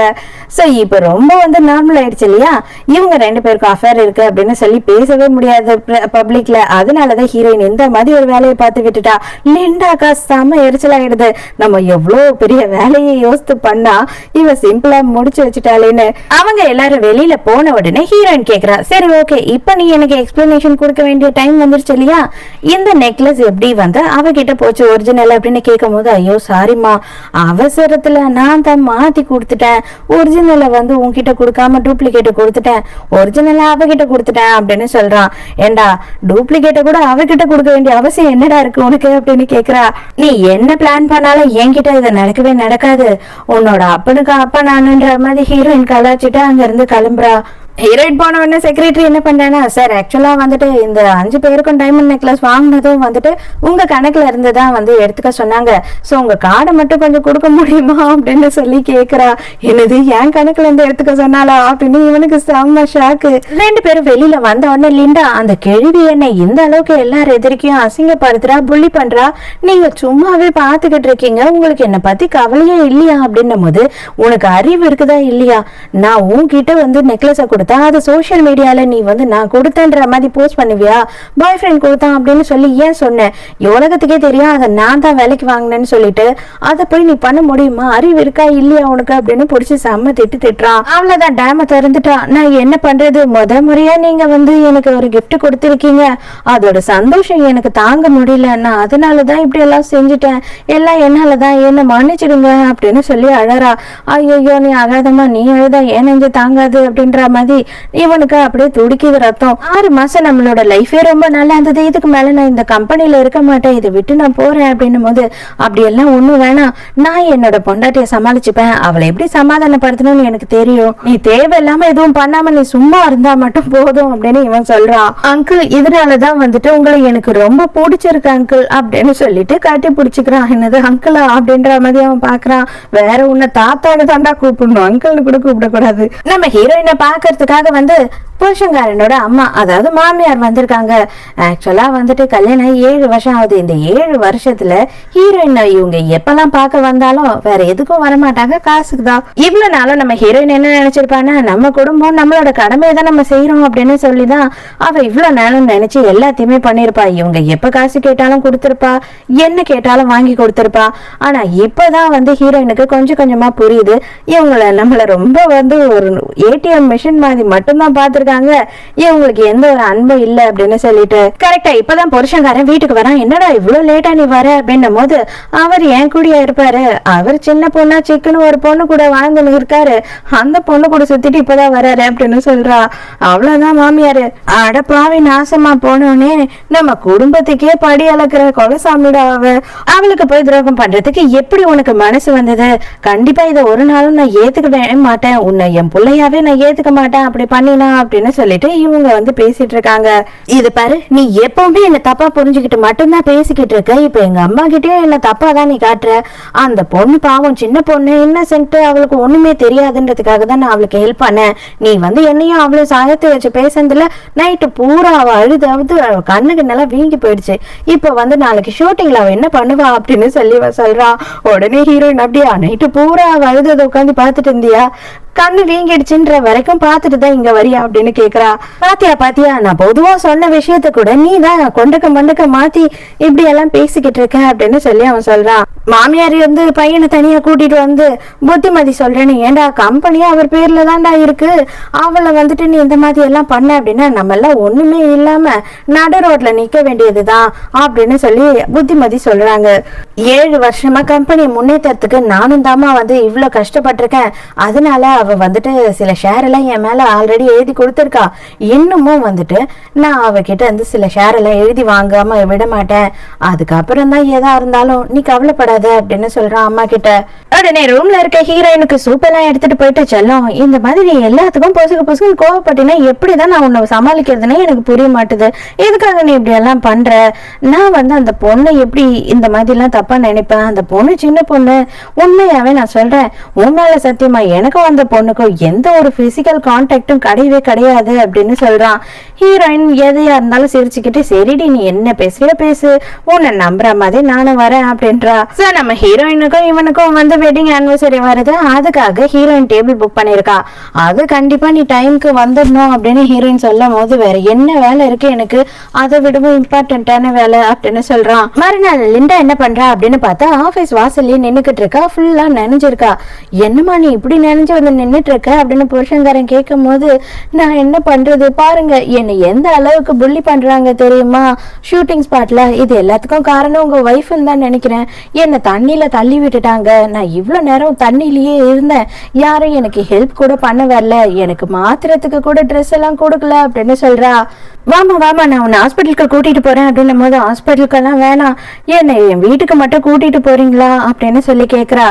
சோ இப்ப ரொம்ப வந்து நார்மல் ஆயிடுச்சு இல்லையா, இவங்க 2 பேருக்கும் அஃபேர் இருக்கு அப்படின்னு சொல்லி பேசவே முடியாது பப்ளிக்ல. அதனாலதான் ஹீரோயின் இந்த மாதிரி ஒரு வேலையை பார்த்து விட்டுட்டா. லிண்டாக்கா செம எரிச்சல் ஆயிடுது, நம்ம எவ்வளவு பெரிய வேலையை யோசித்து பண்ணா இவ சிம்பிளா முடிச்சு வச்சுட்டாளேன்னு. அவங்க எல்லாரும் வெளியில போன உடனே ஹீரோயின் கேக்குறா, சரி ஓகே, இப்ப நீ எனக்கு எக்ஸ்பிளனேஷன் கொடுக்க வேண்டிய டைம் வந்துருச்சு இல்லையா, இந்த நெக்லஸ் எப்படி வந்து அவகிட்ட போச்சு ஒரிஜினல் அப்படின்னு கேட்கும் போது, ஐயோ சாரிமா, அவசரத்துல நான் தான் மாத்தி கொடுத்துட்டேன், ஒரிஜினலை வந்து உன்கிட்ட கொடுக்காம டூப்ளிகேட் கொடுத்துட்டேன், ஒரிஜினலா அவகிட்ட கொடுத்துட்டேன் அப்படின்னு சொல்றான். ஏண்டா டூப்ளிகேட்டை கூட அவகிட்ட கொடுக்க வேண்டிய அவசியம் என்னடா இருக்கு உனக்கு அப்படின்னு கேக்குறா. நீ என்ன பிளான் பண்ணாலும் என்கிட்ட இது நடக்கவே நடக்காது, உன்னோட அப்பனுக்கு அப்பா நானுன்ற மாதிரி ஹீரோயின் கலாச்சிட்டு அங்க இருந்து கிளம்புறா. ஹீரோயின் போன உடனே செக்ரட்டரி என்ன பண்றானா, சார் ஆக்சுவலா வந்துட்டு இந்த 5 பேருக்கும் டைமண்ட் நெக்லஸ் வாங்கினதும் வந்துட்டு உங்க கணக்குல இருந்துதான் வந்து எடுத்துக்க சொன்னாங்க, சோ உங்க கார்டை மட்டும் கொஞ்சம் கொடுக்க முடியுமா அப்படின்னு சொல்லி கேக்குறா. என்னது என் கணக்குல இருந்து எடுத்துக்க சொன்னாலா அப்படின்னு இவனுக்கு செம்ம ஷாக்கு. 2 பேரும் வெளியில வந்த உடனே லிண்டா, அந்த கேள்வி என்ன இந்த அளவுக்கு எல்லாரும் எதிர்க்கையும் அசிங்கப்படுத்துறா, புள்ளி பண்றா, நீங்க சும்மாவே பாத்துக்கிட்டு இருக்கீங்க, உங்களுக்கு என்ன பத்தி கவலையே இல்லையா அப்படின்னும் போது, உனக்கு அறிவு இருக்குதா இல்லையா, நான் உன்கிட்ட வந்து நெக்லஸ கொடுத்தா அது சோசியல் மீடியால நீ வந்து நான் கொடுத்தேன்ற மாதிரி போஸ்ட் பண்ணுவியா, பாய் ஃப்ரெண்ட் கொடுத்தான் அப்படின்னு சொல்லி ஏன் சொன்னேன், உலகத்துக்கே தெரியும் அதை நான் தான் வேலைக்கு வாங்கினேன்னு சொல்லிட்டு அதை போய் நீ பண்ண முடியுமா, அறிவு இருக்கா இல்லையா உனக்கு அப்படின்னு பிடிச்சி செம்ம திட்டுறான். அவ்வளவுதான், டேம திறந்துட்டா. நான் என்ன பண்றது, முறையா நீங்க வந்து எனக்கு ஒரு கிஃப்ட் கொடுத்திருக்கீங்க, அதோட சந்தோஷம் எனக்கு தாங்க முடியல, நான் அதனாலதான் இப்படி எல்லாம் செஞ்சுட்டேன், எல்லாம் என்னாலதான், என்ன மன்னிச்சிடுங்க அப்படின்னு சொல்லி அழறா. ஐயோ நீ அழாதமா, நீ அழுதா ஏன் நெஞ்சு தாங்காது அப்படின்ற மாதிரி இவனுக்கு அப்படியே துடிக்குது ரத்தம். 6 மாசம் நம்மளோட லைஃபே ரொம்ப நல்லா இருந்தது, இதுக்கு மேல நான் இந்த கம்பெனில இருக்க மாட்டேன், இதை விட்டு நான் போறேன் அப்படின்னும் போது, அப்படி எல்லாம் ஒண்ணும் வேணாம், நான் என்னோட பொண்டாட்டிய சமாளிச்சுப்பேன், அவளை எப்படி சமாதானப்படுத்தணும்னு எனக்கு தெரியும், நீ தேவையில்லாம எதுவும் பண்ணாம நீ சும்மா இருந்தா மட்டும் போதும் அப்படின்னு இவன் சொல்றான். அங்கிள் இதனாலதான் வந்துட்டு உங்களை எனக்கு ரொம்ப பிடிச்சிருக்கு அங்கிள் அப்படின்னு சொல்லிட்டு கட்டி பிடிச்சுக்கிறான். என்னது அங்கிளா அப்படின்ற மாதிரி அவன் பாக்குறான். வேற உன்னை தாத்தான்னு தாண்டா கூப்பிடணும், அங்கிள்னு கூட கூப்பிடக்கூடாது. நம்ம ஹீரோயினை பாக்குறதுக்காக வந்து புருஷங்காரனோட அம்மா அதாவது மாமியார் வந்திருக்காங்க. ஆக்சுவலா வந்துட்டு கல்யாணம் 7 வருஷம் ஆகுது. இந்த 7 வருஷத்துல ஹீரோயின் இவங்க எப்பெல்லாம் பார்க்க வந்தாலும் வேற எதுக்கும் வரமாட்டாங்க, காசுக்கு தான். இவ்வளவு நாளும் நம்ம ஹீரோயின் என்ன நினைச்சிருப்பானா, நம்ம குடும்பம் நம்மளோட கடமையை தான் நம்ம செய்யறோம் அப்படின்னு சொல்லிதான் அவ இவ்வளவு நாளும் நினைச்சு எல்லாத்தையுமே பண்ணிருப்பா. இவங்க எப்ப காசு கேட்டாலும் கொடுத்திருப்பா, என்ன கேட்டாலும் வாங்கி கொடுத்திருப்பா. ஆனா இப்பதான் வந்து ஹீரோயினுக்கு கொஞ்சம் கொஞ்சமா புரியுது, இவங்கள நம்மள ரொம்ப வந்து ஒரு ஏடிஎம் மிஷின் மாதிரி மட்டும்தான் பாத்துருக்காங்க, இவங்களுக்கு எந்த ஒரு அன்பும் இல்ல அப்படின்னு சொல்லிட்டு. கரெக்டா இப்பதான் புருஷங்காரன் வீட்டுக்கு வரான். என்னடா இவ்வளவு லேட்டா நீ வர அப்படின்னும் போது, அவர் என் கூடயா இருப்பாரு, அவர் சின்ன பொண்ணா சிக்கன்னு ஒரு பொண்ணு கூட வாழ்ந்துன்னு இருக்காரு, அந்த பொண்ணு கூட சுத்திட்டு இப்பதான் வராரு அப்படின்னு சொல்றா. அவ்வளவுதான் மாமியாரு, அடப்பாவி நாசமா போனோடனே நம்ம குடும்பத்துக்கே படி அளக்குற கொலசாமிடா அவளுக்கு போய் துரோகம் பண்றதுக்கு எப்படி உனக்கு மனசு வந்தது, கண்டிப்பா இதை ஒரு நாளும் நான் ஏத்துக்கவே மாட்டேன், உன்னை என் பிள்ளையாவே நான் ஏத்துக்க மாட்டேன் அப்படி பண்ணினா அப்படின்னு சொல்லிட்டு இவங்க வந்து பேசிட்டு இருக்காங்க. இது பாரு, நீ எப்பவுமே என்ன தப்பா புரிஞ்சுக்கிட்டு மட்டும்தான் பேசிக்கிட்டு இருக்க, இப்ப எங்க அம்மா கிட்டயும் என்ன தப்பா தான் நீ காட்டுற, அந்த பொண்ணு பாவம் சின்ன பொண்ணு இன்னசென்ட், அவளுக்கு ஒண்ணுமே தெரியாதுன்றதுக்காக தான் நான் அவளுக்கு ஹெல்ப் பண்ணேன், நீ வந்து என்னையும் அவளை சாயத்தை வச்சு பேசுறதுல நைட்டு பூரா அவ அழுதாவது கண்ணுக்கு நல்லா வீங்கி போயிடுச்சு, இப்ப வந்து நாளைக்கு ஷூட்டிங்ல அவ என்ன பண்ணுவா அப்படின்னு சொல்லி சொல்றா. உடனே ஹீரோயின் அப்படியா, நைட்டு பூரா அவ அழுததை உட்காந்து பாத்துட்டு இருந்தியா, கண்ணு வீங்கிடுச்சுன்ற வரைக்கும் பாத்துட்டு தான் இங்க வரியா அப்படின்னு அப்படின்னு கேக்குறா. பாத்தியா நான் பொதுவா சொன்ன விஷயத்த கூட நீ தான் கொண்டக்க மாத்தி இப்படி எல்லாம் பேசிக்கிட்டு இருக்க அப்படின்னு சொல்லி அவன் சொல்றான். மாமியார் வந்து பையனை தனியா கூட்டிட்டு வந்து புத்திமதி சொல்றேன்னு, ஏண்டா கம்பெனியா அவர் பேர்ல தான்டா இருக்கு, அவளை வந்துட்டு நீ இந்த மாதிரி எல்லாம் பண்ண அப்படின்னா நம்ம எல்லாம் ஒண்ணுமே இல்லாம நடு ரோட்ல நிக்க வேண்டியதுதான் அப்படின்னு சொல்லி புத்திமதி சொல்றாங்க. 7 வருஷமா கம்பெனி முன்னேற்றத்துக்கு நானும் தாமா வந்து இவ்வளவு கஷ்டப்பட்டிருக்கேன். அதனால அவ வந்துட்டு சில ஷேர் எல்லாம் என் மேல ஆல்ரெடி எழுதி கொடுத்துருக்கா. இன்னமும் வந்துட்டு நான் அவகிட்ட வந்து சில ஷேர் எல்லாம் எழுதி வாங்காம விட மாட்டேன். அதுக்கப்புறம் தான் எதா இருந்தாலும் நீ கவலைப்படாத அப்படின்னு சொல்றான் அம்மா கிட்ட. உடனே ரூம்ல இருக்க ஹீரோயினுக்கு சூப் எல்லாம் எடுத்துட்டு போயிட்டு, செல்லம் இந்த மாதிரி எல்லாத்துக்கும் பொசுக்கு கோவப்பட்டினா எப்படிதான் நான் உன்னை சமாளிக்கிறதுனே எனக்கு புரிய மாட்டுது. எதுக்காக நீ இப்படி எல்லாம் பண்ற? நான் வந்து அந்த பொண்ணை எப்படி இந்த மாதிரி எல்லாம் தப்பா நினைப்பேன்? அந்த பொண்ணு சின்ன பொண்ணு, உண்மையாவே நான் சொல்றேன், உன் மேல சத்தியமா எனக்கும் அந்த பொண்ணுக்கும் எந்த ஒரு பிசிக்கல் கான்டாக்டும் கிடையவே கிடையாது அப்படின்னு சொல்றான். ஹீரோயின் எதையா இருந்தாலும் சிரிச்சுக்கிட்டு, சரிடி நீ என்ன பேசுறியோ பேசு, உன்னை நம்புற மாதிரி நானும் வரேன் அப்படின்றா. சார் நம்ம ஹீரோயினுக்கும் இவனுக்கும் வந்து வெட்டிங் ஆனிவர்சரி வருது, அதுக்காக ஹீரோயின் டேபிள் புக் பண்ணிருக்கா. அது கண்டிப்பா நீ டைமுக்கு வந்துடணும் அப்படின்னு ஹீரோயின் சொல்லும் போது, வேற என்ன வேலை இருக்கு எனக்கு, அதை விடவும் இம்பார்ட்டன்டான வேலை அப்படின்னு சொல்றான். மறுநாள் லிண்டா என்ன பண்றா அப்படின்னு பார்த்தா ஆபீஸ் வாசல்லே நின்னுக்கிட்டு இருக்கா, ஃபுல்லா நினைஞ்சிருக்கா. என்னமா நீ இப்படி நினைஞ்சு வந்து நின்னுட்டு இருக்க அப்படின்னு புருஷங்காரன் கேட்கும் போது, நான் என்ன பண்றது பாருங்க, என்னை எந்த அளவுக்கு புள்ளி பண்றாங்க தெரியுமா ஷூட்டிங் ஸ்பாட்ல. இது எல்லாத்துக்கும் காரணம் உங்க ஒய்ஃப்னு தான் நினைக்கிறேன். என்னை தண்ணியில தள்ளி விட்டுட்டாங்க. நான் இவ்வளவு நேரம் தண்ணியிலேயே இருந்தேன், யாரும் எனக்கு ஹெல்ப் கூட பண்ண வரல, எனக்கு மாத்திரத்துக்கு கூட ட்ரெஸ் எல்லாம் கொடுக்கல அப்படின்னு சொல்றா. வாமா நான் உன்னை ஹாஸ்பிட்டலுக்கு கூட்டிட்டு போறேன் அப்படின்னும் போது, ஹாஸ்பிட்டலுக்கெல்லாம் வேணாம், என்னை என் வீட்டுக்கு மட்டும் கூட்டிட்டு போறீங்களா அப்படின்னு சொல்லி கேக்குறா.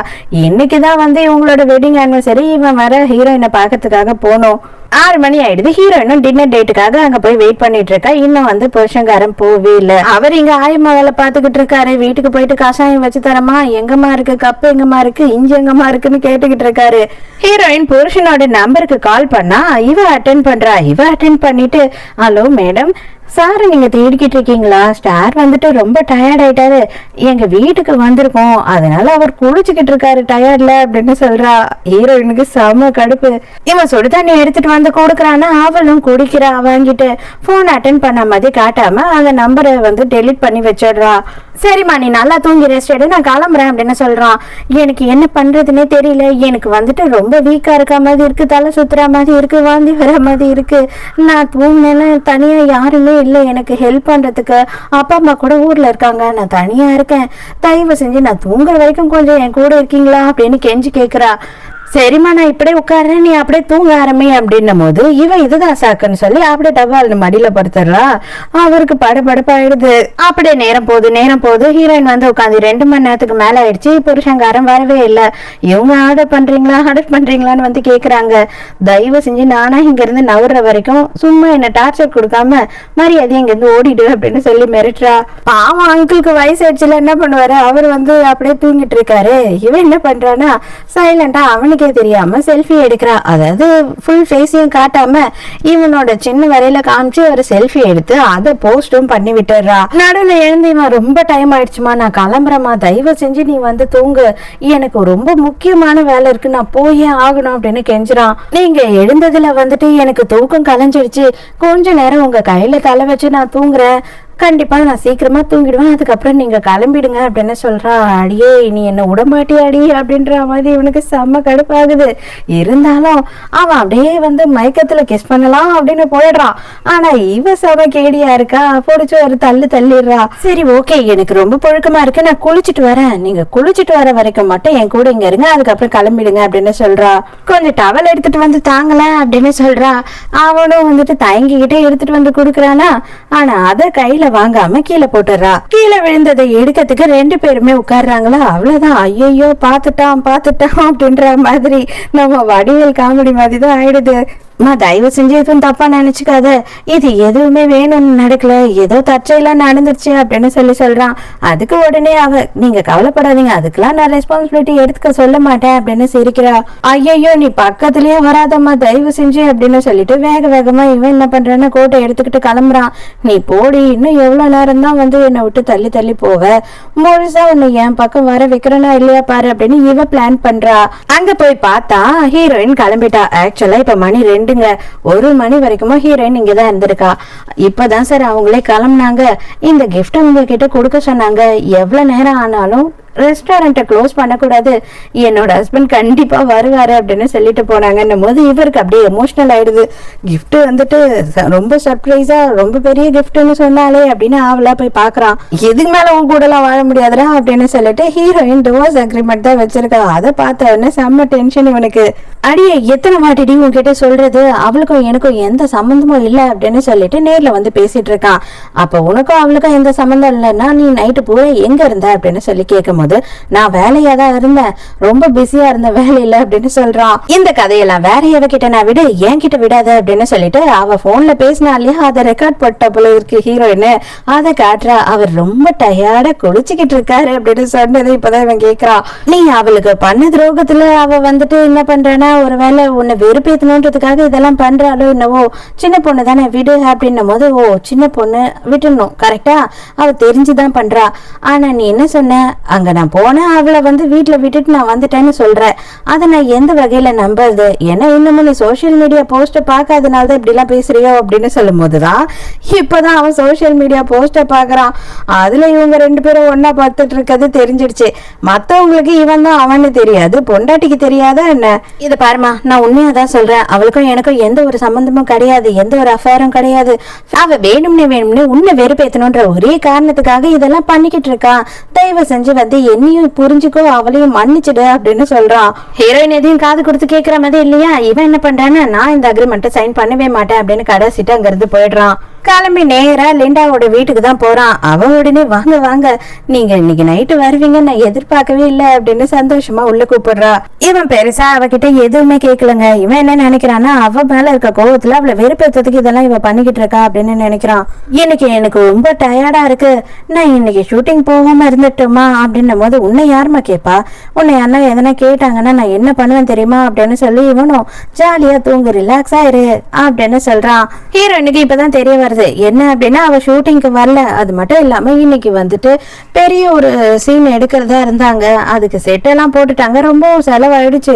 இன்னைக்குதான் வந்து இவங்களோட வெட்டிங் ஆனிவர்சரி, இவன் வர ஹீரோயினை பாக்கிறதுக்காக போனோம். 6 மணி ஆயிடுது. ஹீரோயினும் டின்னர் டேட்டுக்காக அங்க போய் வெயிட் பண்ணிட்டு இருக்கா. இன்னும் வந்து புருஷங்காரன் போவே இல்ல. அவர் இங்க ஆயம்மா வேலை பாத்துக்கிட்டு இருக்காரு. வீட்டுக்கு போயிட்டு கஷாயம் வச்சு தரமா, எங்கம்மா இருக்கு, கப்பு எங்கம்மா இருக்கு, இஞ்சி எங்கம்மா இருக்குன்னு கேட்டுக்கிட்டு இருக்காரு. ஹீரோயின் புருஷனோட நம்பருக்கு கால் பண்ணா இவ அட்டென்ட் பண்றா. இவ அட்டென்ட் பண்ணிட்டு, ஹலோ மேடம், சார் நீங்க தேடிக்கிட்டு இருக்கீங்களா? ஸ்டார் வந்துட்டு ரொம்ப டயர்ட் ஆயிட்டாரு, எங்க வீட்டுக்கு வந்திருக்கோம், அதனால அவர் குளிச்சுக்கிட்டு இருக்காரு டயர்ட்ல அப்படின்னு சொல்றா. ஹீரோயினுக்கு செம கடுப்பு. இவன் சுடு தண்ணி எடுத்துட்டு வந்து கொடுக்குறான்னா அவளும் குடிக்கிறா. வாங்கிட்டு போன் அட்டென்ட் பண்ண மாதிரி காட்டாம அந்த நம்பரை வந்து டெலிட் பண்ணி வச்சிடுறா. சரிம்மா நீ நல்லா தூங்கி ரெஸ்ட் எடு, நான் கிளம்புறேன் அப்படின்னு சொல்றான். எனக்கு என்ன பண்றதுன்னே தெரியல, எனக்கு வந்துட்டு ரொம்ப வீக்கா இருக்க மாதிரி இருக்கு, தலை சுத்துற மாதிரி இருக்கு, வாந்தி வர மாதிரி இருக்கு. நான் தூங்கினேன்னா தனியா யாருமே இல்லை எனக்கு ஹெல்ப் பண்றதுக்கு, அப்பா அம்மா கூட ஊர்ல இருக்காங்க, நான் தனியா இருக்கேன், தயவு செஞ்சு நான் தூங்குற வரைக்கும் கொஞ்சம் என் கூட இருக்கீங்களா அப்படின்னு கெஞ்சி கேக்குறா. சரிம்மா நான் இப்படியே உட்காடுறேன், நீ அப்படியே தூங்க ஆரம்பி அப்படின்னும் போது இவன் இதுதான் சாக்குன்னு சொல்லி அப்படியே டவால் மடியில படுத்துடுறா. அவருக்கு படபடப்பாயிடுது. அப்படியே நேரம் போகுது. ஹீரோயின் வந்து உட்காந்து 2 மணி நேரத்துக்கு மேல ஆயிடுச்சு. புருஷங்காரன் வரவே இல்லை. இவங்க ஆர்டர் பண்றீங்களான்னு வந்து கேக்குறாங்க. தயவு செஞ்சு நானா இங்க இருந்து நவுற வரைக்கும் சும்மா என்ன டார்ச்சர் கொடுக்காம மரியாதை இங்க இருந்து ஓடிடு அப்படின்னு சொல்லி மிரட்டுறா. பாவம் அங்கிளுக்கு வயசு ஆயிடுச்சுல, என்ன பண்ணுவாரு, அவர் வந்து அப்படியே தூங்கிட்டு இருக்காரு. இவன் என்ன பண்றானா சைலண்டா அவனுக்கு தெரியாம செல்ஃபி எடுக்கிறா. அதாவது ஃபுல் ஃபேஸையும் காட்டாம இவனோட சின்ன வரையில காமிச்சு ஒரு செல்ஃபி எடுத்து அதை போஸ்டும் பண்ணி விட்டுறா. நடுவுல எழுந்து இவன் ரொம்ப டைம் ஆயிடுச்சுமா, நான் கிளம்புறேம்மா, தயவு செஞ்சு நீ வந்து தூங்கு, எனக்கு ரொம்ப முக்கியமான வேலை இருக்கு, நான் போயே ஆகணும் அப்படின்னு கெஞ்சுறான். நீங்க எழுந்ததுல வந்துட்டு எனக்கு தூக்கம் கலைஞ்சிடுச்சு, கொஞ்ச நேரம் உங்க கையில தலை வச்சு நான் தூங்குறேன், கண்டிப்பா நான் சீக்கிரமா தூங்கிடுவேன், அதுக்கப்புறம் நீங்க கிளம்பிடுங்க அப்படின்னு சொல்றா. அடியே நீ என்ன விடமாட்டியாடி அப்படின்ற மாதிரி இவனுக்கு செம்ம கடுப்பாகுது. இருந்தாலும் அவன் அப்படியே வந்து மயக்கத்துல கிஸ் பண்ணலாம் அப்படின்னு போயிடுறான். ஆனா இவ செம கேடியா இருக்கா, பிடிச்சு ஒரு தள்ளிடுறா. சரி ஓகே, எனக்கு ரொம்ப புழுக்கமா இருக்கு, நான் குளிச்சுட்டு வரேன், நீங்க குளிச்சுட்டு வர வரைக்கும் மட்டும் என் கூட இங்க இருங்க, அதுக்கப்புறம் கிளம்பிடுங்க அப்படின்னு சொல்றா. கொஞ்சம் டவல் எடுத்துட்டு வந்து தாங்கல அப்படின்னு சொல்றா. அவனும் வந்துட்டு தயங்கிக்கிட்டே எடுத்துட்டு வந்து குடுக்கறானா, ஆனா அத கையில வாங்காம கீழே போட்டுறா. கீழே விழுந்ததை எடுக்கிறதுக்கு 2 பேருமே உட்கார்றாங்களா. அவ்வளவுதான், ஐயோ பாத்துட்டான் அப்படின்ற மாதிரி நம்ம வடிவேல் காமெடி மாதிரி தான் ஆயிடுது. தயவு செஞ்சு எதுவும் தப்பா நினைச்சுக்காத, இது எதுவுமே வேணும்னு நடக்கல, ஏதோ தற்செயலாம் நடந்துருச்சு அப்படின்னு சொல்றான். அதுக்கு உடனே அவ, நீங்க கவலைப்படாதீங்க, அதுக்கெல்லாம் நான் ரெஸ்பான்சிபிலிட்டி எடுத்துக்க சொல்ல மாட்டேன் அப்படின்னு சிரிக்கிறா. ஐயோ நீ பக்கத்துலயே வராதம்மா தயவு செஞ்சு அப்படின்னு சொல்லிட்டு வேகமா இவன் என்ன பண்றான்னு கோட்டை எடுத்துக்கிட்டு கிளம்புறான். நீ போடி, இன்னும் எவ்வளவு நேரம் தான் வந்து என்னை விட்டு தள்ளி போவ, முழுசா உன்னை என் பக்கம் வர வைக்கிறனா இல்லையா பாரு அப்படின்னு இவ பிளான் பண்றா. அங்க போய் பார்த்தா ஹீரோயின் கிளம்பிட்டா. ஆக்சுவலா இப்ப மணி 2 விடுங்க, 1 மணி வரைக்குமோ ஹீரோயின் இங்கதான் இருந்திருக்கா. இப்பதான் சார் அவங்களே கிளம்புனாங்க. இந்த கிஃப்ட் உங்க கிட்ட கொடுக்க சொன்னாங்க. எவ்வளவு நேரம் ஆனாலும் ரெஸ்டாரண்ட்டை க்ளோஸ் பண்ணக்கூடாது, என்னோட ஹஸ்பண்ட் கண்டிப்பா வருவாரு அப்படின்னு சொல்லிட்டு போனாங்கன்னும் போது இவருக்கு அப்படியே எமோஷனல் ஆயிடுது. கிஃப்ட் வந்துட்டு ரொம்ப சர்ப்ரைஸா ரொம்ப பெரிய கிஃப்ட்னு சொன்னாலே அப்படின்னு அவளா போய் பாக்குறான். இதுக்கு மேல உன் கூட எல்லாம் வாழ முடியாதுடா அப்படின்னு சொல்லிட்டு ஹீரோயின் டிவோர்ஸ் அக்ரிமெண்ட் தான் வச்சிருக்கா. அதை பார்த்த உடனே செம்ம டென்ஷன் இவனுக்கு. அடியே எத்தனை வாட்டிடி உன்கிட்ட சொல்றது, அவளுக்கும் எனக்கும் எந்த சம்பந்தமும் இல்லை அப்படின்னு சொல்லிட்டு நேர்ல வந்து பேசிட்டு இருக்கான். அப்ப உனக்கும் அவளுக்கும் எந்த சம்பந்தம் இல்லைன்னா நீ நைட்டு பூரா எங்க இருந்த அப்படின்னு சொல்லி கேட்கும் போது நான் வேலையா தான் இருந்தேன், ரொம்ப பிஸியா இருந்த வேலையில அப்படின்னு சொல்றான். இந்த கதையெல்லாம் வேற எவகிட்ட நான் விடு, என்கிட்ட விடாத அப்படின்னு சொல்லிட்டு அவ போன்ல பேசினாலே அதை ரெக்கார்ட் போட்ட போல இருக்கு ஹீரோயின். அதை காட்டுறா. அவர் ரொம்ப டயர்டா குளிச்சுக்கிட்டு இருக்காரு அப்படின்னு சொன்னது இப்பதான் இவன் கேக்குறான். நீ அவளுக்கு பண்ண துரோகத்துல அவ வந்துட்டு என்ன பண்றானா, ஒருவேளை உன்னை வெறுப்பேத்தணுன்றதுக்காக இதெல்லாம் பண்றாளோ என்னவோ. சின்ன பொண்ணு தானே விடு அப்படின்னும் போது, ஓ சின்ன பொண்ணு விட்டுணும் கரெக்டா, அவ தெரிஞ்சுதான் பண்றா. ஆனா நீ என்ன சொன்ன, அங்க நான் போனேன் அவளை வந்து வீட்டுல விட்டுட்டு நான் வந்துட்டேன்னு சொல்றேன். அதை நான் எந்த வகையில நம்புறது, ஏன்னா இன்னமும் நீ சோசியல் மீடியா போஸ்ட பாக்காதனாலதான் இப்படி எல்லாம் பேசுறியோ அப்படின்னு சொல்லும் போதுதான் இப்பதான் அவன் சோசியல் மீடியா போஸ்ட பாக்குறான். அதுல இவங்க 2 பேரும் ஒன்னா பார்த்துட்டு இருக்கிறது தெரிஞ்சிடுச்சு. மத்தவங்களுக்கு இவன் தான் அவனு தெரியாது, பொண்டாட்டிக்கு தெரியாதா என்ன. இத பாருமா, நான் உண்மையாதான் சொல்றேன், அவளுக்கும் எனக்கும் எந்த ஒரு சம்பந்தமும் கிடையாது, எந்த ஒரு அஃபேரும் கிடையாது. அவ வேணும்னு உன்னை வெறுப்பேத்தணும்ன்ற ஒரே காரணத்துக்காக இதெல்லாம் பண்ணிக்கிட்டு இருக்கான். தயவு செஞ்சு வந்து என்னையும் புரிஞ்சுக்கோ, அவளையும் மன்னிச்சிடு அப்படின்னு சொல்றான். ஹீரோயின் எதையும் காது கொடுத்து கேட்கிற மாதிரி இல்லையா. இவன் என்ன பண்றான்னு, நான் இந்த அக்ரிமெண்ட்டை சைன் பண்ணவே மாட்டேன் அப்படின்னு கடைசிட்டு அங்கிருந்து போயிடுறான். கிளம்பி நேரா லிண்டாவோட வீட்டுக்கு தான் போறான். அவன் உடனே வாங்க வாங்க, நீங்க இன்னைக்கு நைட்டு வருவீங்க நான் எதிர்பார்க்கவே இல்லை அப்படின்னு சந்தோஷமா உள்ள கூப்பிடுறா. இவன் பெருசா அவகிட்ட எதுவுமே கேட்கலங்க. இவன் என்ன நினைக்கிறான்னா, அவ மேல இருக்க கோவத்துல அவளை வெறுப்பேற்றதுக்கு இதெல்லாம் இவன் பண்ணிக்கிட்டு இருக்கா அப்படின்னு நினைக்கிறான். இன்னைக்கு எனக்கு ரொம்ப டயர்டா இருக்கு, நான் இன்னைக்கு ஷூட்டிங் போகாம இருந்துட்டோமா அப்படின்னும் போது, உன்னை யாருமா கேட்பா, உன்னை யாருன்னா எதனா கேட்டாங்கன்னா நான் என்ன பண்ணுவேன் தெரியுமா அப்படின்னு சொல்லி இவனும் ஜாலியா தூங்கு, ரிலாக்ஸ் ஆயிரு அப்படின்னு சொல்றான். ஹீரோயினுக்கு இப்பதான் தெரிய வருது என்ன அப்படின்னா, அவ ஷூட்டிங்க்கு வரல. அது மட்டும் இல்லாம இன்னைக்கு வந்துட்டு பெரிய ஒரு சீன் எடுக்கிறதா இருந்தாங்க, அதுக்கு செட் எல்லாம் போட்டுட்டாங்க, ரொம்ப செலவாயிடுச்சு,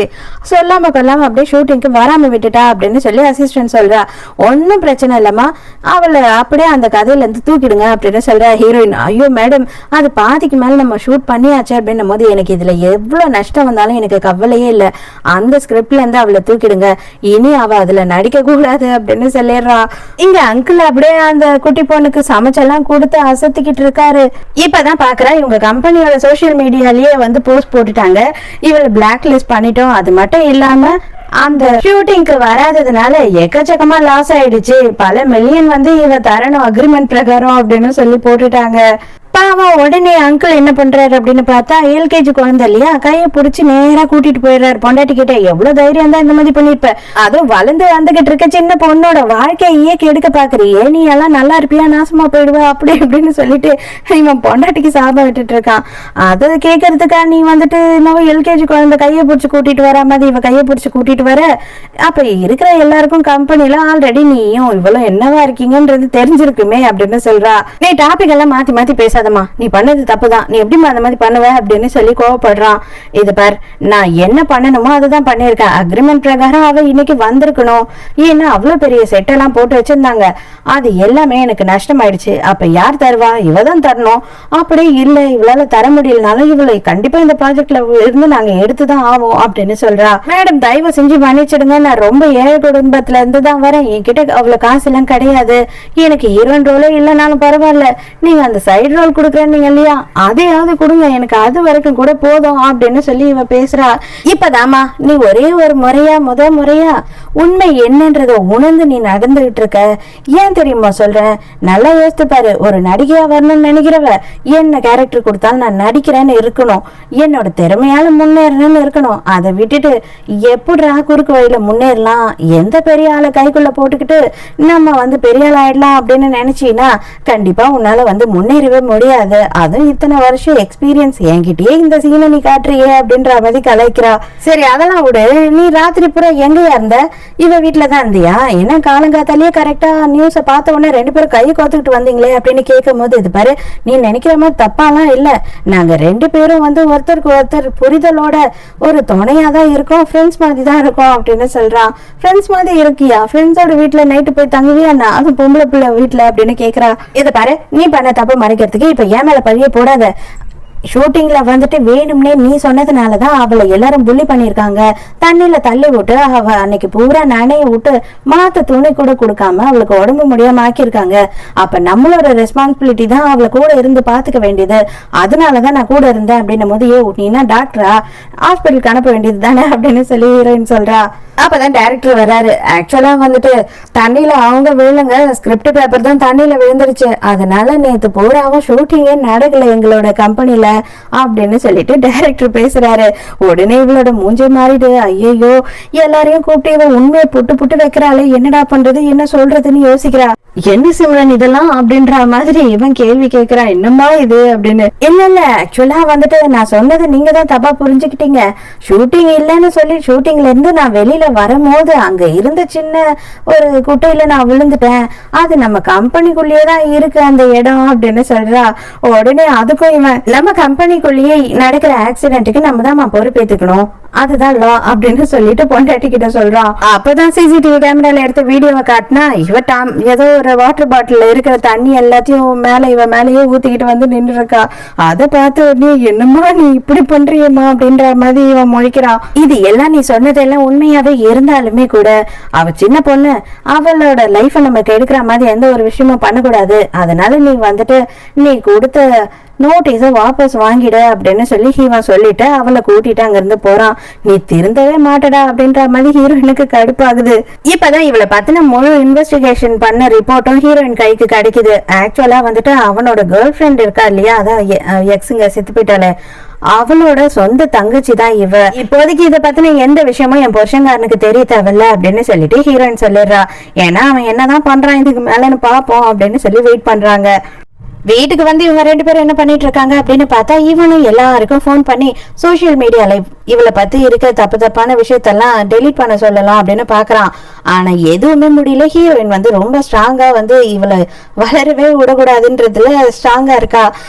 சொல்லாம கொல்லாம அப்படியே ஷூட்டிங்க்கு வராம விட்டுட்டா அப்படின்னு சொல்லி அசிஸ்டன்ட் சொல்றா. ஒன்னும் பிரச்சனை இல்லம்மா, அவளை அப்படியே அந்த கதையில இருந்து தூக்கிடுங்க அப்படின்னு சொல்றா ஹீரோயின். ஐயோ மேடம், அது பாதிக்கு மேல நம்ம ஷூட் பண்ணியாச்சு அப்படின்னும் போது எனக்கு இதுல எவ்வளவு நஷ்டம் வந்தாலும் எனக்கு கவலையே இல்லை, அந்த ஸ்கிரிப்ட்ல இருந்து அவளை தூக்கிடுங்க, இனி அவ அதுல நடிக்க கூடாது அப்படின்னு சொல்லிடுறா. இங்க அங்கிள் அப்படியே அந்த குட்டி பொண்ணுக்கு சமைச்செல்லாம் கொடுத்து அசத்திக்கிட்டு இருக்காரு. இப்பதான் பாக்குறா, இவங்க கம்பெனியோட சோசியல் மீடியாலயே வந்து போஸ்ட் போட்டுட்டாங்க, இவளை பிளாக் லிஸ்ட் பண்ணிட்டோம். அது மட்டும் இல்லாம அந்த ஷூட்டிங்க்கு வராததுனால எக்கச்சக்கமா லாஸ் ஆயிடுச்சு, பல மில்லியன் வந்து இவ தரணும் அக்ரிமெண்ட் பிரகாரம் அப்படின்னு சொல்லி போட்டுட்டாங்க. பாவம் உடனே அங்கிள் என்ன பண்றாரு அப்படின்னு பார்த்தா, எல்கேஜி குழந்தை இல்லையா, கையை பிடிச்சி நேரா கூட்டிட்டு போயிடுறாரு பொண்டாட்டி கிட்ட. எவ்வளவு தைரியம் தான் இந்த மாதிரி பண்ணிருப்ப, அதுவும் வளர்ந்து வந்துகிட்டு இருக்க சின்ன பொண்ணோட வாழ்க்கையே கெடுக்க பாக்குறியே, நீ எல்லாம் நல்லா இருப்பியா, நாசமா போயிடுவா அப்படி அப்படின்னு சொல்லிட்டு இவன் பொண்டாட்டிக்கு சாபம் விட்டுட்டு இருக்கான். அதை கேட்கறதுக்கா நீ வந்துட்டு நம்ம எல்கேஜி குழந்தை கையை பிடிச்சி கூட்டிட்டு வரா மாதிரி இவ கையை பிடிச்சி கூட்டிட்டு வர. அப்ப இருக்கிற எல்லாருக்கும் கம்பெனில ஆல்ரெடி நீயும் இவ்வளவு என்னவா இருக்கீங்கன்றது தெரிஞ்சிருக்குமே அப்படின்னு சொல்றா. நீ டாபிக் எல்லாம் மாத்தி மாத்தி பேச, நீ பண்ணது தப்புதான், நீ எப்படி அந்த மாதிரி பண்ணுவ அப்படின்னு சொல்லி கோவப்படுறான். இது பார், நான் என்ன பண்ணணுமோ அதுதான் பண்ணிருக்கேன், அக்ரிமெண்ட் பிரகாரம் அவ இன்னைக்கு வந்திருக்கணும், ஏன்னா அவ்வளவு பெரிய செட் எல்லாம் போட்டு வச்சிருந்தாங்க, அது எல்லாமே எனக்கு நஷ்டம் ஆயிடுச்சு. அப்ப யார் தருவா, இவதான் தரணும். அப்படியே இல்ல இவளால தர முடியலனாலும் இவளை கண்டிப்பா இந்த ப்ராஜெக்ட்ல இருந்து நாங்க எடுத்துதான் ஆவோம் அப்படின்னு சொல்றா. மேடம் தயவு செஞ்சு மன்னிச்சிடுங்க, நான் ரொம்ப ஏழை குடும்பத்துல இருந்து தான் வரேன், என்கிட்ட அவ்வளவு காசு எல்லாம் கிடையாது, எனக்கு ஹீரோயின் ரோலே இல்லைனாலும் பரவாயில்ல, நீங்க அந்த சைடு ரோல் கொடுக்குறேன்னு இல்லையா, அதையாவது கொடுங்க, எனக்கு அது வரைக்கும் கூட போதும் அப்படின்னு சொல்லி இவ பேசுறா. இப்பதாமா நீ ஒரே ஒரு முறையா முறையா உண்மை என்னன்றத உணர்ந்து நீ நடந்துகிட்டு இருக்க. ஏன் தெரியுமா சொல்றேன், நல்லா யோசித்து பாரு, ஒரு நடிகையா வரணும்னு நினைக்கிறவ என்ன கேரக்டர் கொடுத்தாலும் நான் நடிக்கிறேன்னு இருக்கணும், என்னோட திறமையால முன்னேறணும்னு இருக்கணும். அதை விட்டுட்டு எப்படிரா குறுக்கு வழியில முன்னேறலாம், எந்த பெரிய ஆளை கைக்குள்ள போட்டுக்கிட்டு நம்ம வந்து பெரிய ஆள் ஆயிடலாம் அப்படின்னு நினைச்சீன்னா கண்டிப்பா உன்னால வந்து முன்னேறவே முடியும் தெரியாது, அதுவும் இத்தனை வருஷம் எக்ஸ்பீரியன்ஸ் என்கிட்டயே இந்த சீனை நீ காட்டுறியே அப்படின்ற மாதிரி கலாய்க்கிறா. சரி அதெல்லாம் விடு, நீ ராத்திரி பூரா எங்கயா இருந்த? இவ வீட்டுலதான் இருந்தியா? ஏன்னா காலங்காத்தாலேயே கரெக்டா நியூஸை பார்த்த உடனே 2 பேரும் கையை கோத்துக்கிட்டு வந்தீங்களே அப்படின்னு கேட்கும் போது, இது பாரு நீ நினைக்கிற மாதிரி தப்பாலாம் இல்ல, நாங்க 2 பேரும் ஒருத்தருக்கு ஒருத்தர் புரிதலோட ஒரு துணையா தான் இருக்கோம், ஃப்ரெண்ட்ஸ் மாதிரி தான் இருக்கோம் அப்படின்னு சொல்றான். ஃப்ரெண்ட்ஸ் மாதிரி இருக்கியா? ஃப்ரெண்ட்ஸோட வீட்டுல நைட்டு போய் தங்குவியா? அதுவும் பொம்பளை பிள்ளை வீட்டுல அப்படின்னு கேக்குறா. இதை பாரு, நீ பண்ண தப்பு மறைக்கிறதுக்கு இப்ப ஏன் மேல பழிய போடாத. ஷூட்டிங்ல வேணும்னே நீ சொன்னதுனாலதான் அவளை எல்லாரும் புள்ளி பண்ணிருக்காங்க. தண்ணியில தள்ளி விட்டு அவ அன்னைக்கு பூரா நனைய விட்டு மாத்த துணி கூட கொடுக்காம அவளுக்கு உடம்பு முடியாம ஆக்கியிருக்காங்க. அப்ப நம்மளோட ரெஸ்பான்சிபிலிட்டி தான் அவளை கூட இருந்து பாத்துக்க வேண்டியது. அதனாலதான் நான் கூட இருந்தேன் அப்படின்னும் போது, நீனா டாக்டரா, ஹாஸ்பிட்டலுக்கு அனுப்ப வேண்டியது தானே அப்படின்னு சொல்லி ஹீரோயின் சொல்றா. அப்பதான் டைரக்டர் வர்றாரு. ஆக்சுவலா தண்ணியில அவங்க விழுங்க, ஸ்கிரிப்ட் பேப்பர் தான் தண்ணியில விழுந்துருச்சு, அதனால நேத்து பூராவும் ஷூட்டிங்கே நடக்கல எங்களோட கம்பெனில அப்படின்னு சொல்லிட்டு டைரக்டர் பேசுறாரு. உடனே இவளோட மூஞ்சை மாறிடு. ஐயோ, எல்லாரையும் கூப்பிட்டு இவ உண்மையை புட்டு வைக்கிறாளே, என்னடா பண்றது, என்ன சொல்றதுன்னு யோசிக்கிறா. என்ன சிம்ரன் இதெல்லாம் அப்படின்ற மாதிரி இவன் கேள்வி கேட்கிறா. என்னமா இது அப்படின்னு. இல்ல ஆக்சுவலா நான் சொன்னதை நீங்க தான் தப்பா புரிஞ்சுக்கிட்டீங்க. ஷூட்டிங் இல்லைன்னு சொல்லி ஷூட்டிங்ல இருந்து நான் வெளியில வரும்போது அங்க இருந்த சின்ன ஒரு குட்டையில நான் விழுந்துட்டேன். அது நம்ம கம்பெனிக்குள்ளேயே தான் இருக்கு அந்த இடம் அப்படின்னு சொல்றா. உடனே அதுக்கும் இவன், நம்ம கம்பெனிக்குள்ளேயே நடக்கிற ஆக்சிடென்ட்டுக்கு நம்ம தான் பொறுப்பேற்றுக்கணும், அதுதான் லா அப்படின்னு சொல்லிட்டு பொண்டாட்டி கிட்ட சொல்றான். அப்பதான் சிசிடிவி கேமரால எடுத்த வீடியோவை காட்டினா இவ ஏதோ ஒரு வாட்டர் பாட்டில் இருக்கிற தண்ணி எல்லாத்தையும் இவ மேலேயே ஊத்திக்கிட்டு நின்று இருக்கா. அதை பார்த்து உடனே, என்னம்மா நீ இப்படி பண்றியம்மா அப்படின்ற மாதிரி இவன் முழிக்கிறான். இது எல்லாம் நீ சொன்னதெல்லாம் உண்மையாவே இருந்தாலுமே கூட அவ சின்ன பொண்ணு, அவளோட லைஃப நம்ம கெடுக்கிற மாதிரி எந்த ஒரு விஷயமும் பண்ணக்கூடாது. அதனால நீ நீ கொடுத்த நோட்டீஸ வாபஸ் வாங்கிட அப்படின்னு சொல்லி ஹீரோன் சொல்லிட்டு அவளை கூட்டிட்டு அங்க இருந்து போறான். நீ திருந்தவே மாட்டடா அப்படின்ற மாதிரி ஹீரோயினுக்கு கடுப்பாகுது. இப்பதான் இவளை பத்தின முழு இன்வெஸ்டிகேஷன் பண்ண ரிப்போர்ட்டும் ஹீரோயின் கைக்கு கிடைக்குது. ஆக்சுவலா அவனோட கேர்ள் ஃப்ரெண்ட் இருக்கா இல்லையா, அதான் எக்ஸுங்க செத்து போயிட்டாலே, அவளோட சொந்த தங்கச்சி தான் இவ. இப்போதைக்கு இதை பத்தின எந்த விஷயமும் என் புருஷங்காரனுக்கு தெரிய தேவையில்ல அப்படின்னு சொல்லிட்டு ஹீரோயின் சொல்லிடுறா. ஏன்னா அவன் என்னதான் பண்றான் இதுக்கு மேலன்னு பாப்போம் அப்படின்னு சொல்லி வெயிட் பண்றாங்க. வீட்டுக்கு இவங்க 2 பேரும் என்ன பண்ணிட்டு இருக்காங்க அப்படின்னு பார்த்தா, இவனும் எல்லாருக்கும் போன் பண்ணி சோசியல் மீடியால இவளை பத்தி இருக்க தப்பான விஷயத்தெல்லாம் டெலீட் பண்ண சொல்லலாம் அப்படின்னு பாக்குறான். ஆனா எதுவுமே முடியல. ஹீரோயின் ரொம்ப ஸ்ட்ராங்கா இவளை வளரவே விடக்கூடாதுன்றதுல ஸ்ட்ராங்கா இருக்கா.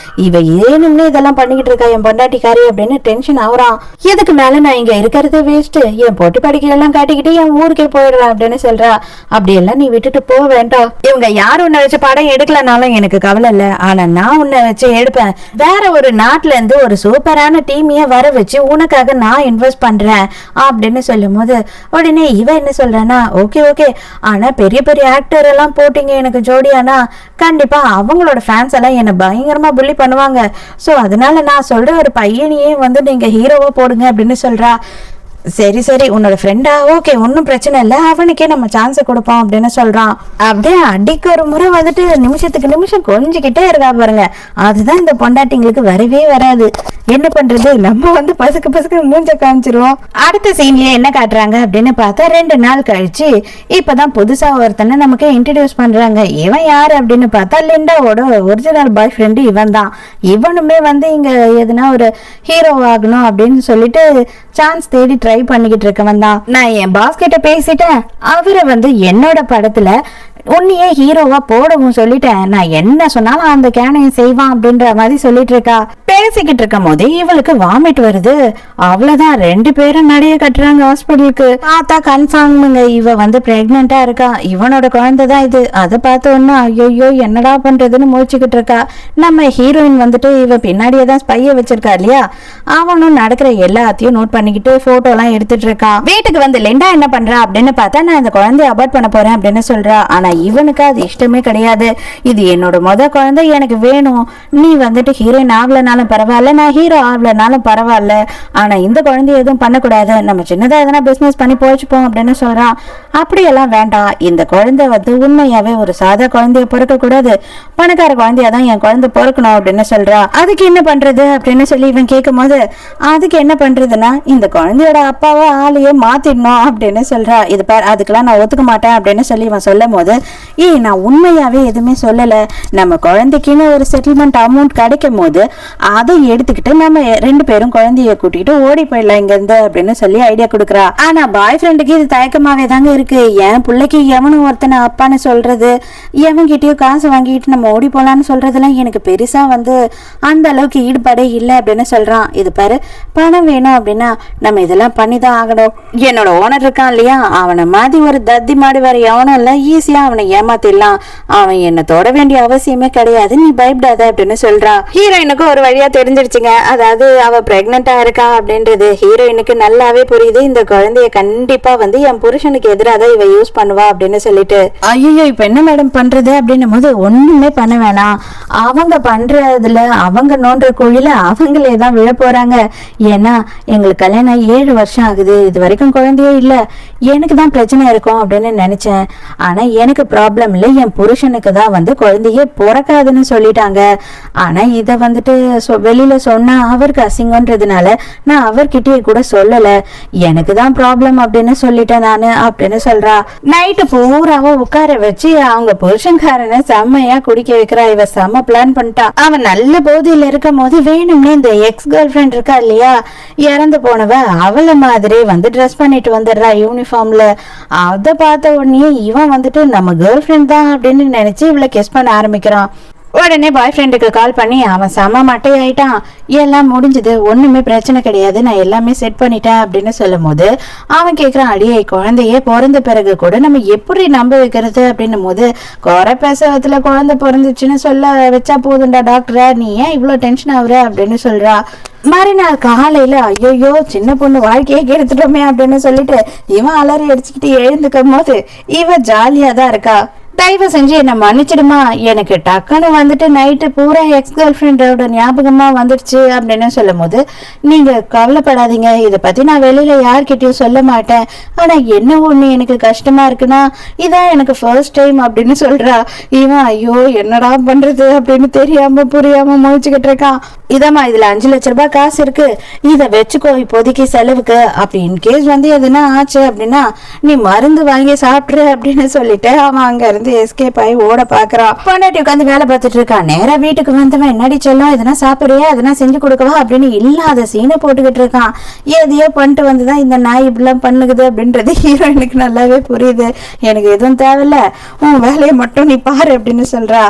இவ ஏனும்னு இதெல்லாம் பண்ணிக்கிட்டு இருக்கா என் பொண்டாட்டிக்காரி அப்படின்னு டென்ஷன் ஆகுறான். இதுக்கு மேல நான் இங்க இருக்கிறது வேஸ்ட், என் பொட்டு படிக்கையெல்லாம் காட்டிக்கிட்டு என் ஊருக்கே போயிடுறேன் அப்படின்னு சொல்றா. அப்படியெல்லாம் நீ விட்டுட்டு போக வேண்டாம். இவங்க யார் உன்னை வச்சு படம் எடுக்கலனாலும் எனக்கு கவலை இல்ல, ஆனா நான் உன்னை வச்சு எடுப்பேன். வேற ஒரு நாட்டுல இருந்து ஒரு சூப்பரான டீமையே வர வச்சு உனக்காக நான் இன்வெஸ்ட் பண்றேன் அப்படின்னு சொல்லும் போது, உடனே இவ என்ன சொல்றேன்னா, ஓகே ஆனா பெரிய பெரிய ஆக்டர் எல்லாம் போட்டீங்க எனக்கு ஜோடியானா, கண்டிப்பா அவங்களோட ஃபேன்ஸ் எல்லாம் என்ன பயங்கரமா புள்ளி பண்ணுவாங்க. சோ அதனால நான் சொல்ற ஒரு பையனையே நீங்க ஹீரோவா போடுங்க அப்படின்னு சொல்றா. சரி உன்னோட ஃப்ரெண்டா, ஓகே ஒன்னும் பிரச்சனை இல்ல, அவனுக்கே நம்ம சான்ஸ் கொடுப்போம் அப்படின்னு சொல்றான். அப்படியே அடிக்கு ஒரு முறை நிமிஷத்துக்கு நிமிஷம் கொஞ்சிக்கிட்டே இருக்கா பாருங்க. அதுதான் இந்த பொண்டாட்டிங்களுக்கு வரவே வராது. என்ன பண்றது, நம்ம பசுக்கு மூஞ்ச காமிச்சிருவோம். அடுத்த சீன்லயே என்ன காட்டுறாங்க அப்படின்னு பார்த்தா, 2 நாள் கழிச்சு இப்பதான் புதுசா ஒருத்தனை நமக்கு இன்ட்ரடியூஸ் பண்றாங்க. இவன் யாரு அப்படின்னு பார்த்தா, லிண்டாவோட ஒரிஜினல் பாய் ஃப்ரெண்டு இவன் தான். இவனுமே இங்க எதுனா ஒரு ஹீரோ ஆகணும் அப்படின்னு சொல்லிட்டு சான்ஸ் தேடி ட்ரை பண்ணிக்கிட்டு இருக்கவன் தான். நான் என் பாஸ் கிட்ட பேசிட்டேன், அவரை என்னோட படத்துல உன்னையே ஹீரோவா போடவும் சொல்லிட்டேன், நான் என்ன சொன்னாலும் அந்த கேனையும் செய்வான் அப்படின்ற மாதிரி சொல்லிட்டு இருக்கா. பேசிக்கிட்டு இருக்கும் போது இவளுக்கு வாமிட் வருது. அவ்வளவுதான், 2 பேரும் நடைய கட்டுறாங்க ஹாஸ்பிட்டலுக்கு. பார்த்தா கன்ஃபார்முங்க இவ பிரெக்னெண்டா இருக்கா. இவனோட குழந்தைதான் இது. அதை பார்த்த உடனே ஐயோ என்னடா பண்றதுன்னு முழிச்சுக்கிட்டு இருக்கா. நம்ம ஹீரோயின் இவ பின்னாடியே தான் ஸ்பைய வச்சிருக்கா இல்லையா, அவனும் நடக்கிற எல்லாத்தையும் நோட் பண்ணிக்கிட்டு போட்டோ எல்லாம் எடுத்துட்டு இருக்கா. வீட்டுக்கு லிண்டா என்ன பண்றா அப்படின்னு பார்த்தா, நான் இந்த குழந்தைய அபார்ட் பண்ண போறேன் அப்படின்னு சொல்றா. ஆனா இவனுக்கு அது இஷ்டமே கிடையாது. இது என்னோட குழந்தை, எனக்கு வேணும். நீ ஹீரோயின் ஆகலனாலும் பரவாயில்ல, நான் ஹீரோ ஆகலனாலும் பரவாயில்ல, ஆனா இந்த குழந்தைய எதுவும் பண்ணக்கூடாது, நம்ம சின்னதா எதனா பிசினஸ் பண்ணி போச்சுப்போம் அப்படின்னு சொல்றான். அப்படியெல்லாம் வேண்டாம், இந்த குழந்தை உண்மையாவே ஒரு சாதா குழந்தைய பிறக்க கூடாது, பணக்கார குழந்தையாதான் என் குழந்தை பிறக்கணும் அப்படின்னு சொல்றா. அதுக்கு என்ன பண்றது அப்படின்னு சொல்லி இவன் கேட்கும் போது, அதுக்கு என்ன பண்றதுன்னா இந்த குழந்தையோட அப்பாவை ஆளையே மாத்திடணும் அப்படின்னு சொல்றா. இது பார், அதுக்கெல்லாம் நான் ஒத்துக்க மாட்டேன் அப்படின்னு சொல்லி இவன் சொல்லும் போது, நான் உண்மையாவே எதுவுமே சொல்லல, நம்ம குழந்தைக்குன்னு ஒரு செட்டில்மெண்ட் அமௌண்ட் கிடைக்கும் போது அதை எடுத்துக்கிட்டு நம்ம 2 பேரும் குழந்தைய கூட்டிட்டு ஓடி போயிடலாம் இங்க இருந்து அப்படின்னு சொல்லி ஐடியா கொடுக்குறா. ஆனா பாய் ஃப்ரெண்டுக்கு இது தயக்கமாவே தாங்க இருக்கு. என் பிள்ளைக்கு எவனும் ஒருத்தனை அப்பான்னு சொல்றது, எவன்கிட்டயும் காசு வாங்கிட்டு நம்ம ஓடி போலான்னு சொல்றதுலாம் எனக்கு பெருசா அந்த அளவுக்கு ஈடுபாடே இல்லை அப்படின்னு சொல்றான். இது பாரு, பணம் வேணும் அப்படின்னா நம்ம இதெல்லாம் பண்ணிதான் ஆகணும். என்னோட ஓனர் இருக்கான் இல்லையா, அவனை மாதிரி ஒரு தத்தி மாடி வேற எவனும் இல்ல, ஈஸியா அவனை ஏமாத்திடலாம். அவன் என்ன தொட வேண்டிய அவசியமே கிடையாது, நீ பயப்படாத அப்படின்னு சொல்றான். ஹீரோயினுக்கு ஒரு வழியா தெரிஞ்சிருச்சுங்க, அதாவது அவ பிரெக்னெண்டா இருக்கா அப்படின்றது ஹீரோயினுக்கு நல்லாவே புரியுது. இந்த குழந்தைய கண்டிப்பா என் புருஷனுக்கு எதிராக இவ யூஸ் பண்ணுவா அப்படின்னு சொல்லிட்டு, ஐயோ இப்ப என்ன மேடம் பண்றது அப்படின்னும் போது, ஒண்ணுமே பண்ண வேணாம், அவங்க பண்றதுல அவங்க நோன்ற கோயில அவங்களே தான் விழ போறாங்க. ஏன்னா எங்களுக்கு கல்யாணம் 7 வருஷம் ஆகுது, இது வரைக்கும் குழந்தையே இல்ல, எனக்கு தான் பிரச்சனை இருக்கும் அப்படின்னு நினைச்சேன். ஆனா எனக்கு ப்ராப்ளம் இல்லை, என் புருஷனுக்கு தான் குழந்தையே பிறக்காதுன்னு சொல்லிட்டாங்க. ஆனா இத வெளியில சொன்னா அவருக்கு அசிங்கன்றதுனால நான் அவர்கிட்டயே கூட சொல்லல, எனக்கு தான் ப்ராப்ளம் அப்படின்னு சொல்லிட்டேன் நானு அப்படின்னு சொல்றா. நைட்டு பூராவும் உட்கார வச்சு அவங்க புருஷன்காரனை செம்மையா குடிக்க வைக்கிறா. இவ செம்ம பிளான் பண்ணிட்டா. அவன் நல்ல போதையில இருக்கும் போது வேணும்னே இந்த எக்ஸ் கேர்ள் ஃப்ரெண்ட் இருக்கா இல்லையா, இறந்து போனவ, அவள மாதிரி ட்ரெஸ் பண்ணிட்டு வந்துடுறா யூனிஃபார்ம்ல. அத பார்த்த உடனே இவன் நம்ம கேர்ள் ஃப்ரெண்ட் தான் அப்படின்னு நினைச்சு இவளை கிஸ் பண்ண ஆரம்பிக்கிறான். உடனே பாய் ஃப்ரெண்டுக்கு கால் பண்ணி அவன் செம மட்டை ஆயிட்டான், எல்லாம் முடிஞ்சது, ஒண்ணுமே பிரச்சனை கிடையாது, நான் எல்லாமே செட் பண்ணிட்டேன் அப்படின்னு சொல்லும் போது அவன் கேட்கிறான், அடியே குழந்தையே பிறந்த பிறகு கூட நம்ம எப்படி நம்ப வைக்கிறது அப்படின்னும் போது, குறை பேசத்துல குழந்தை பிறந்துச்சுன்னு சொல்ல வச்சா போதுண்டா டாக்டரை, நீ ஏன் இவ்வளவு டென்ஷன் ஆகுற அப்படின்னு சொல்றா. மறுநாள் காலையில ஐயோ சின்ன பொண்ணு வாழ்க்கையே கெடுத்துட்டோமே அப்படின்னு சொல்லிட்டு இவன் அலறி அடிச்சுக்கிட்டு எழுந்துக்கும் போது இவ ஜாலியா தான் இருக்கா. தயவு செஞ்சு என்ன மன்னிச்சிடுமா, எனக்கு டக்குன்னு நைட்டு பூரா எக்ஸ் கேர்ள் ஃப்ரெண்டோட ஞாபகமா வந்துடுச்சு அப்படின்னு சொல்லும் போது, நீங்க கவலைப்படாதீங்க, இதை பத்தி நான் வெளியில யார்கிட்டயும் சொல்ல மாட்டேன். ஆனா என்ன ஒண்ணு எனக்கு கஷ்டமா இருக்குன்னா, இதான் எனக்கு ஃபர்ஸ்ட் டைம் அப்படின்னு சொல்றா. இவன் ஐயோ என்னடா பண்றது அப்படின்னு தெரியாம புரியாம முழிச்சுக்கிட்டு இருக்கான். இதம்மா இதுல 5 லட்ச ரூபாய் காசு இருக்கு, இத வச்சுக்கோ இப்போதைக்கு செலவுக்கு, அப்படி இன்கேஸ் எதுனா ஆச்சு அப்படின்னா நீ மருந்து வாங்கி சாப்பிட்ரு அப்படின்னு சொல்லிட்டு அவன் அங்க இருந்து எஸ்கேப் ஆகி ஓட பாக்குறான். பொண்டாட்டி உட்காந்து வேலை பார்த்துட்டு இருக்கான். நேரா வீட்டுக்கு வந்தவன், என்னடி செல்லம் எதனா சாப்பிடுறியா, எதனா செஞ்சு கொடுக்கவா அப்படின்னு இல்லாத சீனை போட்டுக்கிட்டு இருக்கான். எதையோ பண்ணிட்டு வந்துதான் இந்த நாய் இப்படிலாம் பண்ணுகுது அப்படின்றது ஹீரோயினுக்கு நல்லாவே புரியுது. எனக்கு எதுவும் தேவையில்ல, உன் வேலையை மட்டும் நீ பாரு அப்படின்னு சொல்றா.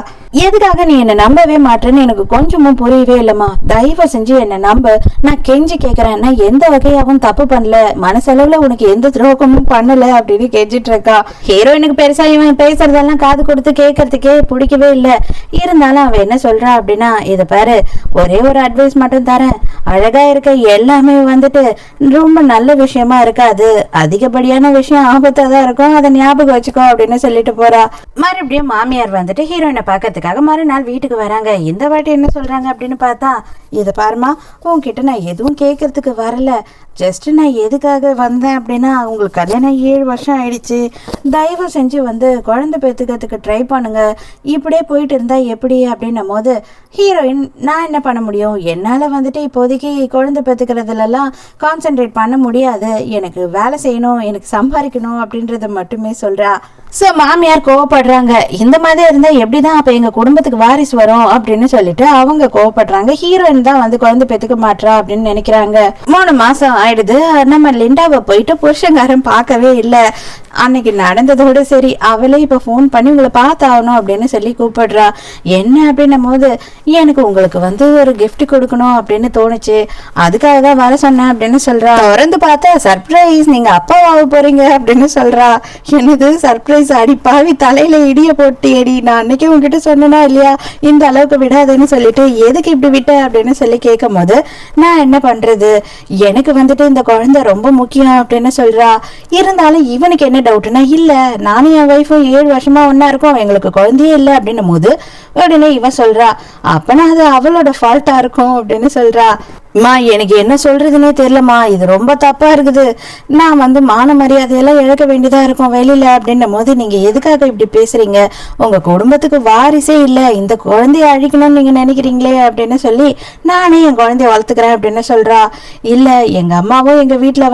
எதுக்காக நீ என்ன நம்பவே மாட்டேன்னு எனக்கு கொஞ்சமும் புரியவே இல்லம்மா, தயவு செஞ்சு என்ன நம்ப, நான் கெஞ்சி கேக்குறேன், நான் எந்த வகையாவும் தப்பு பண்ணல, மனசளவுல உனக்கு எந்த துரோகமும் பண்ணல அப்படின்னு கெஞ்சிட்டு இருக்கா. ஹீரோயினுக்கு பெருசா இவன் பேசுறதெல்லாம் காது கொடுத்து கேட்கறதுக்கே பிடிக்கவே இல்லை. இருந்தாலும் அவன் என்ன சொல்றா அப்படின்னா, இத பாரு, ஒரே ஒரு அட்வைஸ் மட்டும் தரேன், அழகா இருக்க எல்லாமே ரொம்ப நல்ல விஷயமா இருக்காது, அதிகப்படியான விஷயம் ஆபத்தா தான் இருக்கும், அதை ஞாபகம் வச்சுக்கோ அப்படின்னு சொல்லிட்டு போறா. மறுபடியும் மாமியார் ஹீரோயினை பார்க்கறதுக்காக மறுநாள் வீட்டுக்கு வராங்க. இந்த வாட்டி என்ன சொல்றாங்க அப்படின்னு பார்த்தா, இதை பாருமா, உன்கிட்ட நான் எதுவும் கேட்கறதுக்கு வரல, ஜஸ்ட் நான் எதுக்காக வந்தேன் அப்படின்னா, உங்களுக்கு கல்யாணம் 7 வருஷம் ஆயிடுச்சு, தயவு செஞ்சு குழந்தை பெற்றுக்கிறதுக்கு ட்ரை பண்ணுங்க, இப்படியே போயிட்டு இருந்தா எப்படி அப்படின்னும் போது ஹீரோயின், நான் என்ன பண்ண முடியும், என்னால் இப்போதைக்கு குழந்தை பெற்றுக்கிறதுலாம் கான்சென்ட்ரேட் பண்ண முடியாது, எனக்கு வேலை செய்யணும், எனக்கு சம்பாதிக்கணும் அப்படின்றத மட்டுமே சொல்றா. ஸோ மாமியார் கோவப்படுறாங்க. இந்த மாதிரி இருந்தா எப்படிதான் அப்ப எங்க குடும்பத்துக்கு வாரிசு வரும் அப்படின்னு சொல்லிட்டு அவங்க கோவப்படுறாங்க. ஹீரோயின் தான் குழந்தை பெற்றுக்க மாட்டா அப்படின்னு நினைக்கிறாங்க. 3 மாசம் ஆயிடுது. நம்ம லிண்டாவை போயிட்டு புருஷங்காரன் பார்க்கவே இல்லை. அன்னைக்கு நடந்ததோட சரி, அவளே இப்ப போன் பண்ணி உங்களை பார்த்தாகணும் அப்படின்னு சொல்லி கூப்பிடுறா. என்ன அப்படின்னும் போது, எனக்கு உங்களுக்கு ஒரு கிஃப்ட் கொடுக்கணும் அப்படின்னு தோணுச்சு, அதுக்காக தான் வர சொன்னேன் அப்படின்னு சொல்றா. திறந்து பார்த்தா சர்ப்ரைஸ், நீங்க அப்பா ஆக போறீங்க அப்படின்னு சொல்றா. என்னது சர்ப்ரைஸ், அடி பாவி, தலையில இடிய போட்டு அடி, நான் அன்னைக்கு உங்ககிட்ட சொன்னா இல்லையா இந்த அளவுக்கு விடாதுன்னு சொல்லிட்டு, எதுக்கு இப்படி விட்ட அப்படின்னு சொல்லி கேட்கும் போது, நான் என்ன பண்றது, எனக்கு இந்த குழந்தை ரொம்ப முக்கியம் அப்படின்னு சொல்றா. இருந்தாலும் இவனுக்கு என்ன டவுட்னா, இல்ல நானும் என் ஒய்ஃபும் 7 வருஷமா ஒன்னா இருக்கோம், எங்களுக்கு குழந்தையே இல்லை அப்படின்னும் போது உடனே இவன் சொல்றா, அப்பனா அது அவளோட ஃபால்ட்டா இருக்கும் அப்படின்னு சொல்றா. மா எனக்கு என்ன சொல்றதுன்னே தெரியலம்மா, இது ரொம்ப தப்பா இருக்குது. நான் மான மரியாதையெல்லாம் இழக்க வேண்டியதா இருக்கும் வெளியில அப்படின்னும் போது நீங்க எதுக்காக இப்படி பேசுறீங்க? உங்க குடும்பத்துக்கு வாரிசே இல்ல, இந்த குழந்தைய அழிக்கணும்னு நீங்க நினைக்கிறீங்களே அப்படின்னு சொல்லி நானே என் குழந்தைய வளர்த்துக்கிறேன் அப்படின்னு சொல்றா. இல்ல, எங்க அம்மாவும் எங்க வீட்டுல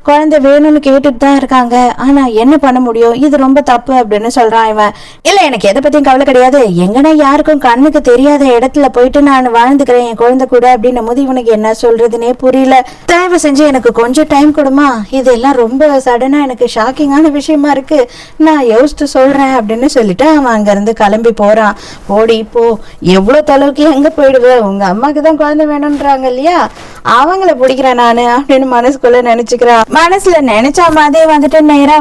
குழந்தை வேணும்னு கேட்டுட்டு தான் இருக்காங்க. ஆனா என்ன பண்ண முடியும், இது ரொம்ப தப்பு அப்படின்னு சொல்றான் இவன். இல்ல, எனக்கு எதை பத்தியும் கவலை கிடையாது. எங்கன்னா யாருக்கும் கண்ணுக்கு தெரியாத இடத்துல போயிட்டு நான் வாழ்ந்துக்கிறேன் என் குழந்தை கூட அப்படின்னும் போது இவனுக்கு என்ன சொல்றதுன்னே புரியல. தயவு செஞ்சு எனக்கு கொஞ்சம் டைம் கொடுமா, இதெல்லாம் ரொம்ப சடனா எனக்கு ஷாக்கிங்கான விஷயமா இருக்கு, நான் யோசிச்சு சொல்றேன் அப்படின்னு சொல்லிட்டு அவன் அங்க இருந்து கிளம்பி போறான். போடி போ, எவ்வளவு தொலைவுக்கு எங்க போயிடுவேன், உங்க அம்மாக்கு தான் குழந்தை வேணும்ன்றாங்க இல்லையா, அவங்கள பிடிக்கிறேன் நானு அப்படின்னு மனசுக்குள்ள நினைச்சுக்கிறான். மனசுல நினைச்ச மாதிரியே நேரா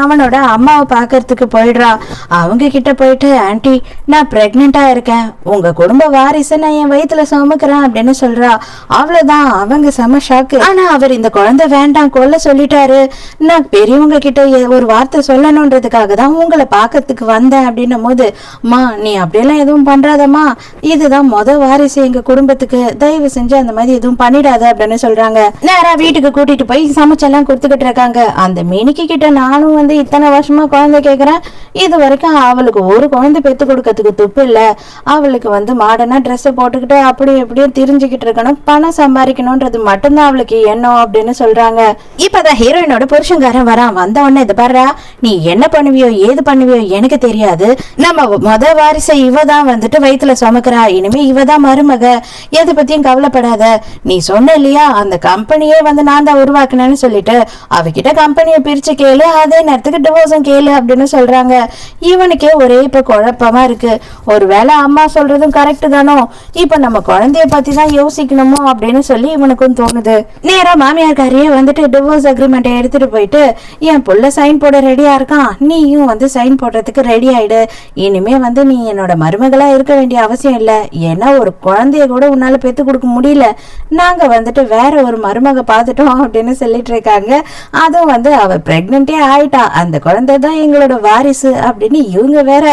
அவனோட அம்மாவை பாக்குறதுக்கு போயிடுறான். அவங்க கிட்ட போயிட்டு, ஆன்டி நான் பிரெக்னெண்டா இருக்கேன், உங்க குடும்ப வாரிசை நான் என் வயிற்றுல சுமக்கிறேன் அப்படின்னு சொல்றா. அவ்வளவுதான், அவங்க செம ஷாக்கு. ஆனா அவர் இந்த குழந்தை வேண்டாம் கொல்ல சொல்லிட்டாரு, நான் பெரியவங்க கிட்ட ஒரு வார்த்தை சொல்லணும்ன்றதுக்காக தான் உங்களை பாக்கிறதுக்கு வந்தேன் அப்படின்னும் போது, மா நீ அப்படியெல்லாம் எதுவும் பண்றாதம்மா, இதுதான் வாரிசு எங்க குடும்பத்துக்கு, தயவு செஞ்சு அந்த மாதிரி எதுவும் பண்ணிடாத அப்படின்னு சொல்றாங்க. நேரா வீட்டுக்கு கூட்டிட்டு போய் சமைச்செல்லாம் கொடுத்துக்கிட்டு இருக்காங்க. அந்த மினிக்கு கிட்ட நானும் இத்தனை வருஷமா குழந்தை கேக்குறேன், இது வரைக்கும் அவளுக்கு ஒரு குழந்தை பெத்து கொடுக்கறதுக்கு துப்பு இல்ல, அவளுக்கு மாடர்னா ட்ரெஸ் போட்டுக்கிட்டு அப்படி எப்படியும் திரிஞ்சுக்கிட்டு இருக்கணும், பணம் சம்பாதிக்கணும்ன்றது மட்டும்தான் அவளுக்கு எண்ணம் அப்படின்னு சொல்றாங்க. இப்பதான் ஹீரோயினோட புருஷங்காரன் வரான். வந்த உடனே இது பாரு, நீ என்ன பண்ணுவியோ ஏது பண்ணுவியோ எனக்கு தெரியாது, நம்ம வாரிசை இவதான் வயிற்றுல சுமக்கிறா, இனிமே இவதான் மருமக, எதை பத்தியும் கவலைப்படாத, நீ சொன்ன இல்லையா அந்த கம்பெனியே நான் தான் உருவாக்குனேன்னு சொல்லிட்டு அவகிட்ட கம்பெனியை பிரிச்சு கேளு, அதே நேரத்துக்கு டிவோர்ஸும் கேளு அப்படின்னு சொல்றாங்க. இவனுக்கே ஒரே இப்ப குழப்பமா இருக்கு, ஒருவேளை அம்மா சொல்றதும் கரெக்ட் தானோ, இப்ப நம்ம குழந்தைய பத்தி தான் யோசிக்கணுமோ அப்படின்னு சொல்லி இவனுக்கும் தோணுது. நேரா மாமியார்காரியே டிவோர்ஸ் அக்ரிமெண்ட் எடுத்துட்டு போயிட்டு, என் புள்ள சைன் போட ரெடியா இருக்கான், நீயும் சைன் போடுறதுக்கு ரெடி ஆயிடு, இனிமே நீ என்னோட மருமகளா இருக்க வேண்டிய அவசியம் இல்ல, ஏன்னா ஒரு குழந்தைய கூட உன்னால பெத்து கொடுக்க முடியல, நாங்க வேற ஒரு மருமக பாத்துட்டோம் அப்படின்னு சொல்லிட்டு இருக்காங்க. அதுவும் அவ பிரெக்னென்டே ஆயிட்டா, அந்த குழந்தை தான் எங்களோட வாரிசு அப்படின்னு இவங்க வேற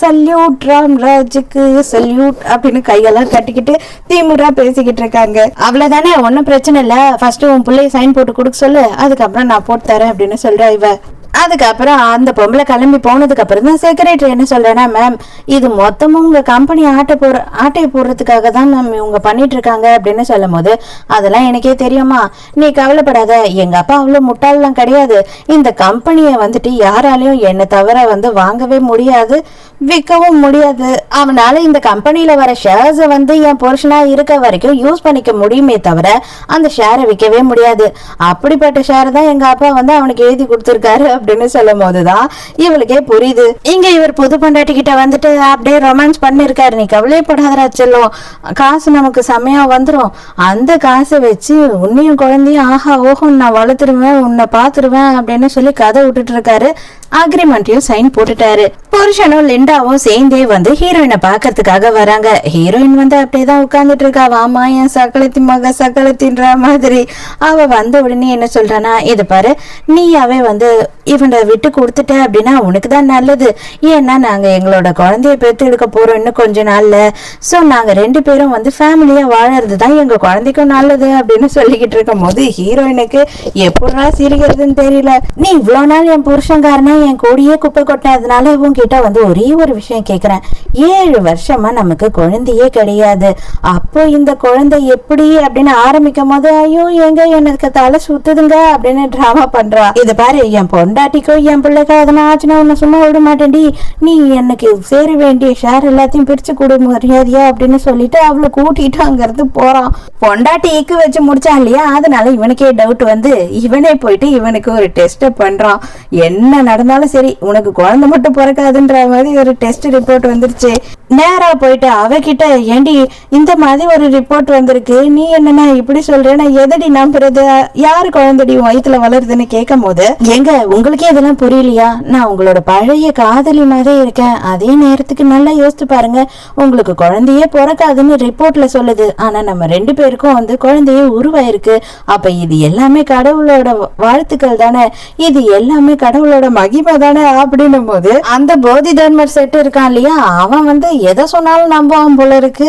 சல்யூட் ராம்ராஜுக்கு சல்யூட் அப்படின்னு கையெல்லாம் கட்டிக்கிட்டு திமுறா பேசிக்கிட்டு இருக்காங்க. அவ்வளவுதானே, ஒன்னும் பிரச்சனை இல்ல, ஃபர்ஸ்ட் உன் பிள்ளைய சைன் போட்டு கொடுக்க சொல்லு, அதுக்கப்புறம் நான் போட்டு தரேன் அப்படின்னு சொல்றா இவ. அதுக்கப்புறம் அந்த பொம்பளை கிளம்பி போனதுக்கு அப்புறம் தான் செக்ரட்டரி என்ன சொல்றேன்னா, மேம் இது மொத்தமும் உங்க கம்பெனி ஆட்டையை போடுறதுக்காக தான் மேம் இவங்க பண்ணிட்டு இருக்காங்க அப்படின்னு சொல்லும் போது, அதெல்லாம் எனக்கே தெரியுமா, நீ கவலைப்படாத, எங்க அப்பா அவ்வளவு முட்டாளெல்லாம் கிடையாது, இந்த கம்பெனியை யாராலையும் என்னை தவிர வாங்கவே முடியாது, விற்கவும் முடியாது, அவனால இந்த கம்பெனியில வர ஷேர்ஸை என் புருஷனா இருக்க வரைக்கும் யூஸ் பண்ணிக்க முடியுமே தவிர அந்த ஷேரை விற்கவே முடியாது, அப்படிப்பட்ட ஷேரை தான் எங்க அப்பா அவனுக்கு எழுதி கொடுத்திருக்காரு அப்படின்னு சொல்லும் போதுதான் இவளுக்கே புரியுது. இங்க இவர் புது பொண்டாட்டி கிட்ட அப்படியே ரொமான்ஸ் பண்ணிருக்காரு, நீ கவலைப்படாதரா செல்லும், காசு நமக்கு செமையா வந்துரும், அந்த காசை வச்சு உன்னையும் குழந்தையும் ஆஹா ஓஹோ நான் வளர்த்துருவேன், உன்னை பாத்துருவேன் அப்படின்னு சொல்லி கதை விட்டுட்டு இருக்காரு. அக்ரிமெண்ட்டையும் சைன் போட்டுட்டாரு. புருஷனும் லிண்டாவும் சேர்ந்தே ஹீரோயினை பாக்கிறதுக்காக வராங்க. ஹீரோயின் அப்படியேதான் உட்கார்ந்துட்டு இருக்கா, வாமா என் சக்களத்தி மக சக்களத்தின்ற மாதிரி. அவ வந்த உடனே என்ன சொல்றானா, இது பாரு நீயாவே இவனை விட்டு கொடுத்துட்ட அப்படின்னா உனக்கு தான் நல்லது, ஏன்னா நாங்க எங்களோட குழந்தைய பெற்று எடுக்க போறோம் இன்னும் கொஞ்ச நாள்ல, சோ நாங்க ரெண்டு பேரும் ஃபேமிலியா வாழறதுதான் எங்க குழந்தைக்கும் நல்லது அப்படின்னு சொல்லிக்கிட்டு இருக்கும் போது ஹீரோயினுக்கு எப்படா சிரிக்கிறதுன்னு தெரியல. நீ இவ்வளவு நாள் என் புருஷன்காரனா என் கூடியே குப்பை கொட்டினதுனால உங்ககிட்ட ஒரே ஒரு விஷயம் கேக்குறேன், 7 வருஷமா நமக்கு குழந்தையே கிடையாது, அப்போ இந்த குழந்தை எப்படி அப்படின்னு ஆரம்பிக்கும் போது ஐயோ எங்க எனக்கு தலை சுத்துதுங்க அப்படின்னு டிராமா பண்றா. இது பாரு என் பொண்டாட்டிக்கோ என் பிள்ளைக்கோ அதெல்லாம் ஆச்சுன்னா உன்னை சும்மா விட மாட்டேன்டி, நீ எனக்கு சேர வேண்டிய ஷேர் எல்லாத்தையும் பிரிச்சு கொடு மரியாதையா அப்படின்னு சொல்லிட்டு அவளை கூட்டிட்டு அங்க இருந்து போறான். பொண்டாட்டி இக்கு வச்சு முடிச்சா இல்லையா, அதனால இவனுக்கே டவுட் இவனே போயிட்டு இவனுக்கு ஒரு டெஸ்ட் பண்றான். என்ன நடந்தாலும் சரி உனக்கு குழந்தை மட்டும் பிறக்காதுன்ற மாதிரி ஒரு டெஸ்ட் ரிப்போர்ட் வந்துருச்சு. நேரா போயிட்டு அவகிட்ட, ஏண்டி இந்த மாதிரி ஒரு ரிப்போர்ட் வந்திருக்கு, நீ என்னன்னா இப்படி சொல்றேன்னா எதடி நம்புறது, யாரு குழந்தைடி வயிற்றுல வளருதுன்னு கேட்கும் போது, எங்க உங்களுக்கே இதெல்லாம் புரியலையா, நான் உங்களோட பழைய காதலி மாதிரி இருக்கேன், அதே நேரத்துக்கு நல்லா யோசிச்சு பாருங்க உங்களுக்கு குழந்தையே பிறக்காதுன்னு ரிப்போர்ட்ல சொல்லுது, ஆனா நம்ம ரெண்டு பேருக்கும் குழந்தையே உருவாயிருக்கு, அப்ப இது எல்லாமே கடவுளோட வாழ்த்துக்கள் தானே, இது எல்லாமே கடவுளோட மகி மகிமை தானே அப்படின்னும் போது அந்த போதி தர்மர் செட் இருக்கான் இல்லையா, அவன் வந்து எதை சொன்னாலும் நம்புவான் போல இருக்கு.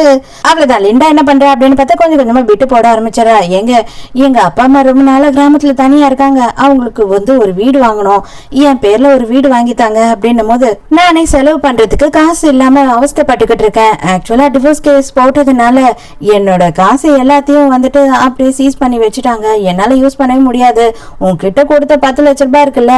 அவ்வளவுதான். லிண்டா என்ன பண்ற அப்படின்னு பார்த்தா கொஞ்சம் கொஞ்சமா விட்டு போட ஆரம்பிச்சிடறா. எங்க அப்பா அம்மா ரொம்ப நாள கிராமத்துல தனியா இருக்காங்க, அவங்களுக்கு வந்து ஒரு வீடு வாங்கணும், என் பேர்ல ஒரு வீடு வாங்கித்தாங்க அப்படின்னும் போது நானே செலவு பண்றதுக்கு காசு இல்லாம அவஸ்தைப்பட்டுக்கிட்டு இருக்கேன். ஆக்சுவலா டிவோர்ஸ் கேஸ் போட்டதுனால என்னோட காசு எல்லாத்தையும் வந்துட்டு அப்படியே சீஸ் பண்ணி வச்சுட்டாங்க, என்னால யூஸ் பண்ணவே முடியாது. உன்கிட்ட கொடுத்த 10 லட்சம் ரூபாய் இருக்குல்ல,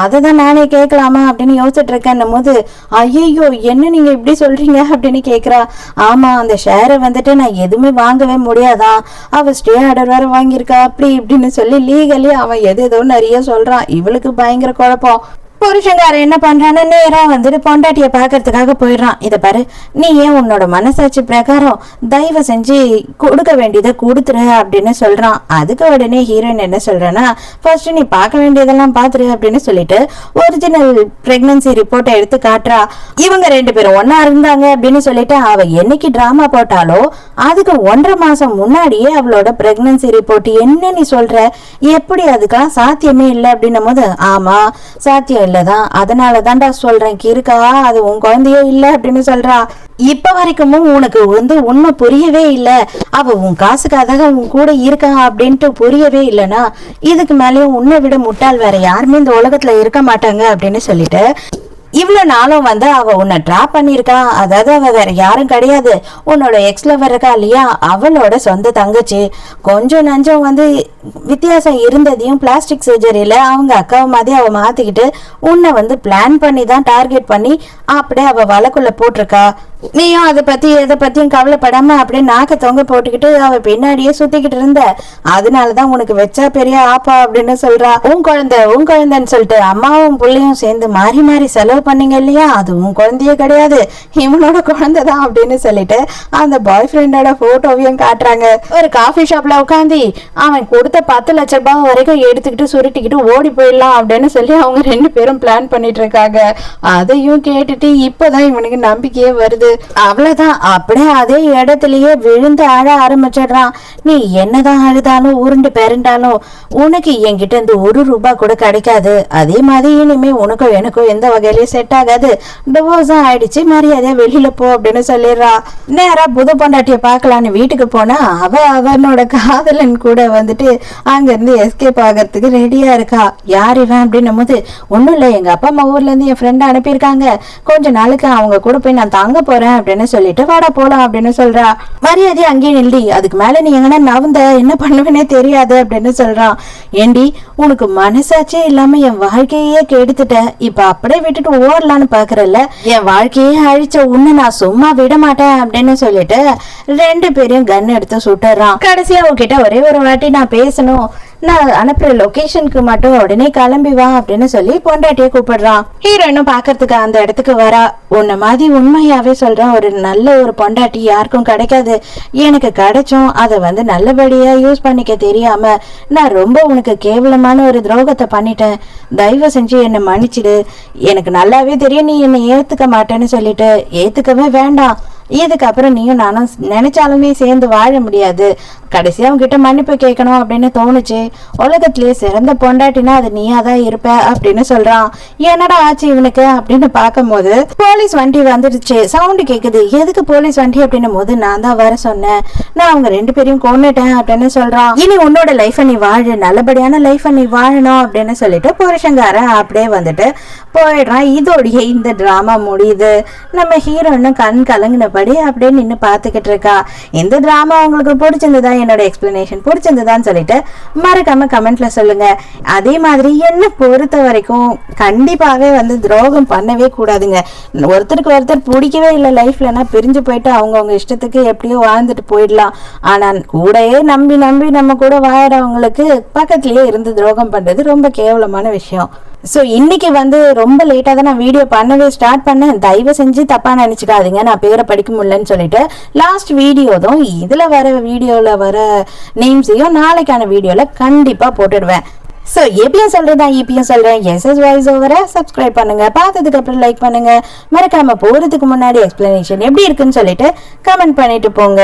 அதை தான் நானே கேட்கலாமா அப்படின்னு யோசிச்சுட்டு இருக்கேன் போது, ஐயோ என்ன நீங்க இப்படி சொல்றீங்க அப்படின்னு கேக்குறா. ஆமா, அந்த ஷேரை வந்துட்டு நான் எதுவுமே வாங்கவே முடியாதான், அவ ஸ்டே ஆர்டர் வேற வாங்கியிருக்கா அப்படி இப்படின்னு சொல்லி லீகலி அவன் எதோ நிறைய சொல்றான். இவளுக்கு பயங்கர குழப்பம். புருஷங்கார என்ன பண்றான்னு நேரா வந்துட்டு பொண்டாட்டிய பாக்குறதுக்காக போயிடுறான். இத பாரு, நீ ஏன் உன்னோட மனசாட்சி பிரகாரம் தயவு செஞ்சு கொடுக்க வேண்டியதை கொடுத்துரு அப்படின்னு சொல்றான். அதுக்கு உடனே ஹீரோயின் என்ன சொல்றேன்னா, ஃபர்ஸ்ட் நீ பார்க்க வேண்டியதெல்லாம் பாத்துரு அப்படின்னு சொல்லிட்டு ஒரிஜினல் பிரெக்னன்சி ரிப்போர்ட்டை எடுத்து காட்டுறா. இவங்க 2 பேரும் ஒன்னா இருந்தாங்க அப்படின்னு சொல்லிட்டு அவ என்னைக்கு டிராமா போட்டாலோ அதுக்கு 1.5 மாசம் முன்னாடியே அவளோட பிரெக்னன்சி ரிப்போர்ட் என்ன நீ சொல்ற, எப்படி அதுக்கெல்லாம் சாத்தியமே இல்லை அப்படின்னும் போது, ஆமா சாத்தியம் இல்லதான், அதனால தான்டா சொல்றேன் கிறுக்கா, அது உன் குழந்தையே இல்ல அப்படின்னு சொல்றா. இப்ப வரைக்கும் உனக்கு வந்து உண்மை புரியவே இல்ல, அவ உன் காசுக்காக உன் கூட இருக்கா அப்படின்ட்டு புரியவே இல்லைன்னா இதுக்கு மேலேயும் உன்னை விட முட்டாள் வேற யாருமே இந்த உலகத்துல இருக்க மாட்டாங்க அப்படின்னு சொல்லிட்டு இவ்வளவு நாளும் வந்து அவ உன்னை டிராப் பண்ணிருக்கா. அதாவது அவ வேற யாரும் கிடையாது, உன்னோட எக்ஸ் லவர் இருக்கா இல்லையா, அவளோட சொந்த தங்கச்சி. கொஞ்சம் நஞ்சம் வந்து வித்தியாசம் இருந்ததையும் பிளாஸ்டிக் சர்ஜரியில அவங்க அக்காவை மாதிரி அவ மாத்திக்கிட்டு உன்னை வந்து பிளான் பண்ணி தான் டார்கெட் பண்ணி அப்படியே அவ வலைக்குள்ள போட்டிருக்கா. நீயும் அதை பத்தி எதை பத்தியும் கவலைப்படாம அப்படியே நாக்க தொங்க போட்டுக்கிட்டு அவ பின்னாடியே சுத்திக்கிட்டு இருந்த, அதனாலதான் உனக்கு வச்சா பெரிய ஆப்பா அப்படின்னு சொல்றா. உன் குழந்தைன்னு சொல்லிட்டு அம்மாவும் புள்ளையும் சேர்ந்து மாறி மாறி செலவு பண்ணீங்க இல்லையா, அது உன் குழந்தையே கிடையாது, இவனோட குழந்தைதான் அப்படின்னு சொல்லிட்டு அந்த பாய் ஃப்ரெண்டோட போட்டோவையும் காட்டுறாங்க. ஒரு காஃபி ஷாப்ல உட்காந்து அவன் கொடுத்த 10 லட்சம் ரூபாய் வரைக்கும் எடுத்துக்கிட்டு சுருட்டிக்கிட்டு ஓடி போயிடலாம் அப்படின்னு சொல்லி அவங்க 2 பேரும் பிளான் பண்ணிட்டு இருக்காங்க. அதையும் கேட்டுட்டு இப்பதான் இவனுக்கு நம்பிக்கையே வருது. அவ்வளவுதான், அப்படியே அதே இடத்துலயே விழுந்து அழ ஆரம்பிச்சிடுறான். நீ என்னதான் அழுதாலும் உருண்டு பெருண்டாலும் உனக்கு என்கிட்ட இருந்து 1 ரூபாய் கூட கிடைக்காது, அதே மாதிரி இனிமே உனக்கும் எனக்கும் எந்த வகையிலயும் செட் ஆகாது, டிவோர்ஸ் ஆயிடுச்சு, மரியாதையா வெளியில போ அப்படின்னு சொல்லிடுறா. நேரா புது பொண்டாட்டிய பாக்கலான்னு வீட்டுக்கு போனா அவனோட காதலன் கூட வந்துட்டு அங்க இருந்து எஸ்கேப் ஆகிறதுக்கு ரெடியா இருக்கா. யார் இவன் அப்படின்னும் போது, ஒண்ணும் இல்ல, எங்க அப்பா அம்மா ஊர்ல இருந்து என் ஃப்ரெண்ட் அனுப்பியிருக்காங்க, கொஞ்ச நாளுக்கு அவங்க கூட போய் நான் தங்க போறேன் அப்படின்னு சொல்லிட்டு வாடா போலாம் அப்படின்னு சொல்றா. மரியாதை அங்கேயே நில்டி, அதுக்கு மேல நீ எங்கன்னா நவந்த என்ன பண்ணுவேனே தெரியாது அப்படின்னு சொல்றான். ஏண்டி உனக்கு மனசாச்சே இல்லாம என் வாழ்க்கையே கெடுத்துட்ட, இப்ப அப்படியே விட்டுட்டு ஓடலான்னு பாக்குறல்ல, என் வாழ்க்கையே அழிச்ச உன்னை நான் சும்மா விட மாட்டேன் அப்படின்னு சொல்லிட்டு 2 பேரையும் கன் எடுத்து சுட்டுறான். கடைசியா உன்கிட்ட ஒரே ஒரு வாட்டி நான் பேசணும், நான் அனுப்புற லொகேஷனுக்கு மட்டும் உடனே கிளம்பி வா அப்படின்னு சொல்லி பொண்டாட்டிய கூப்பிடுறான். ஹீரோயினும் பாக்குறதுக்கு அந்த இடத்துக்கு வரா. உன்ன மாதிரி உண்மையாவே சொல்றேன், ஒரு நல்ல ஒரு பொண்டாட்டி யாருக்கும் கிடைக்காது, எனக்கு கிடைச்சும் அதை வந்து நல்லபடியா யூஸ் பண்ணிக்க தெரியாம நான் ரொம்ப உனக்கு கேவலமான ஒரு துரோகத்தை பண்ணிட்டேன், தயவு செஞ்சு என்னை மன்னிச்சிடு, எனக்கு நல்லாவே தெரியும் நீ என்னை ஏத்துக்க மாட்டேன்னு சொல்லிட்டு ஏத்துக்கவே வேண்டாம், இதுக்கப்புறம் நீயும் நானும் நினைச்சாலுமே சேர்ந்து வாழ முடியாது, கடைசியா உங்ககிட்ட மன்னிப்பு கேட்கணும் அப்படின்னு தோணுச்சு, உலகத்திலேயே சிறந்த பொண்டாட்டினா அது நீயா தான் இருப்ப அப்படின்னு சொல்றான். என்னடா ஆச்சு இவனுக்கு அப்படின்னு பார்க்கும் போது போலீஸ் வண்டி வந்துடுச்சு, சவுண்டு கேக்குது. எதுக்கு போலீஸ் வண்டி அப்படின்னும் போது, நான் தான் வர சொன்னேன், நான் அவங்க 2 பேரையும் கொன்னுட்டேன் அப்படின்னு சொல்றான். இனி உன்னோட லைஃப நீ வாழு, நல்லபடியான லைஃப நீ வாழணும் அப்படின்னு சொல்லிட்டு புருஷங்காரன் அப்படியே வந்துட்டு போயிடுறான். இதோடைய இந்த டிராமா முடியுது. நம்ம ஹீரோயினும் கண் கலங்கினபடி அப்படியே நின்று பார்த்துக்கிட்டு இருக்கா. இந்த டிராமா உங்களுக்கு பிடிச்சிருந்ததா, என்னோட எக்ஸ்பிளனேஷன் பிடிச்சிருந்ததான்னு சொல்லிட்டு மறக்காம கமெண்ட்ல சொல்லுங்க. அதே மாதிரி என்ன பொறுத்த வரைக்கும் கண்டிப்பாவே வந்து துரோகம் பண்ணவே கூடாதுங்க. ஒருத்தருக்கு ஒருத்தர் பிடிக்கவே இல்லை லைஃப்லன்னா பிரிஞ்சு போயிட்டு அவங்கவுங்க இஷ்டத்துக்கு எப்படியோ வாழ்ந்துட்டு போயிடலாம். ஆனா கூடயே நம்பி நம்பி நம்ம கூட வாழறவங்களுக்கு பக்கத்துலயே இருந்து துரோகம் பண்றது ரொம்ப கேவலமான விஷயம். ஸோ இன்னைக்கு வந்து ரொம்ப லேட்டாக தான் நான் வீடியோ பண்ணவே ஸ்டார்ட் பண்ணேன், தயவு செஞ்சு தப்பாக நினச்சிக்காதீங்க, நான் பேரை படிக்க முடியலன்னு சொல்லிட்டு லாஸ்ட் வீடியோ தான் இதில் வர வீடியோவில் வர நேம்ஸையும் நாளைக்கான வீடியோவில் கண்டிப்பாக போட்டுடுவேன். ஸோ எப்பயும் சொல்கிறேன் இப்பயும் சொல்கிறேன், எஸ்எஸ் வாய்ஸ் ஓவரை சப்ஸ்கிரைப் பண்ணுங்க, பார்த்ததுக்கு அப்புறம் லைக் பண்ணுங்க, மறக்காம போகிறதுக்கு முன்னாடி எக்ஸ்பிளனேஷன் எப்படி இருக்குன்னு சொல்லிட்டு கமெண்ட் பண்ணிட்டு போங்க.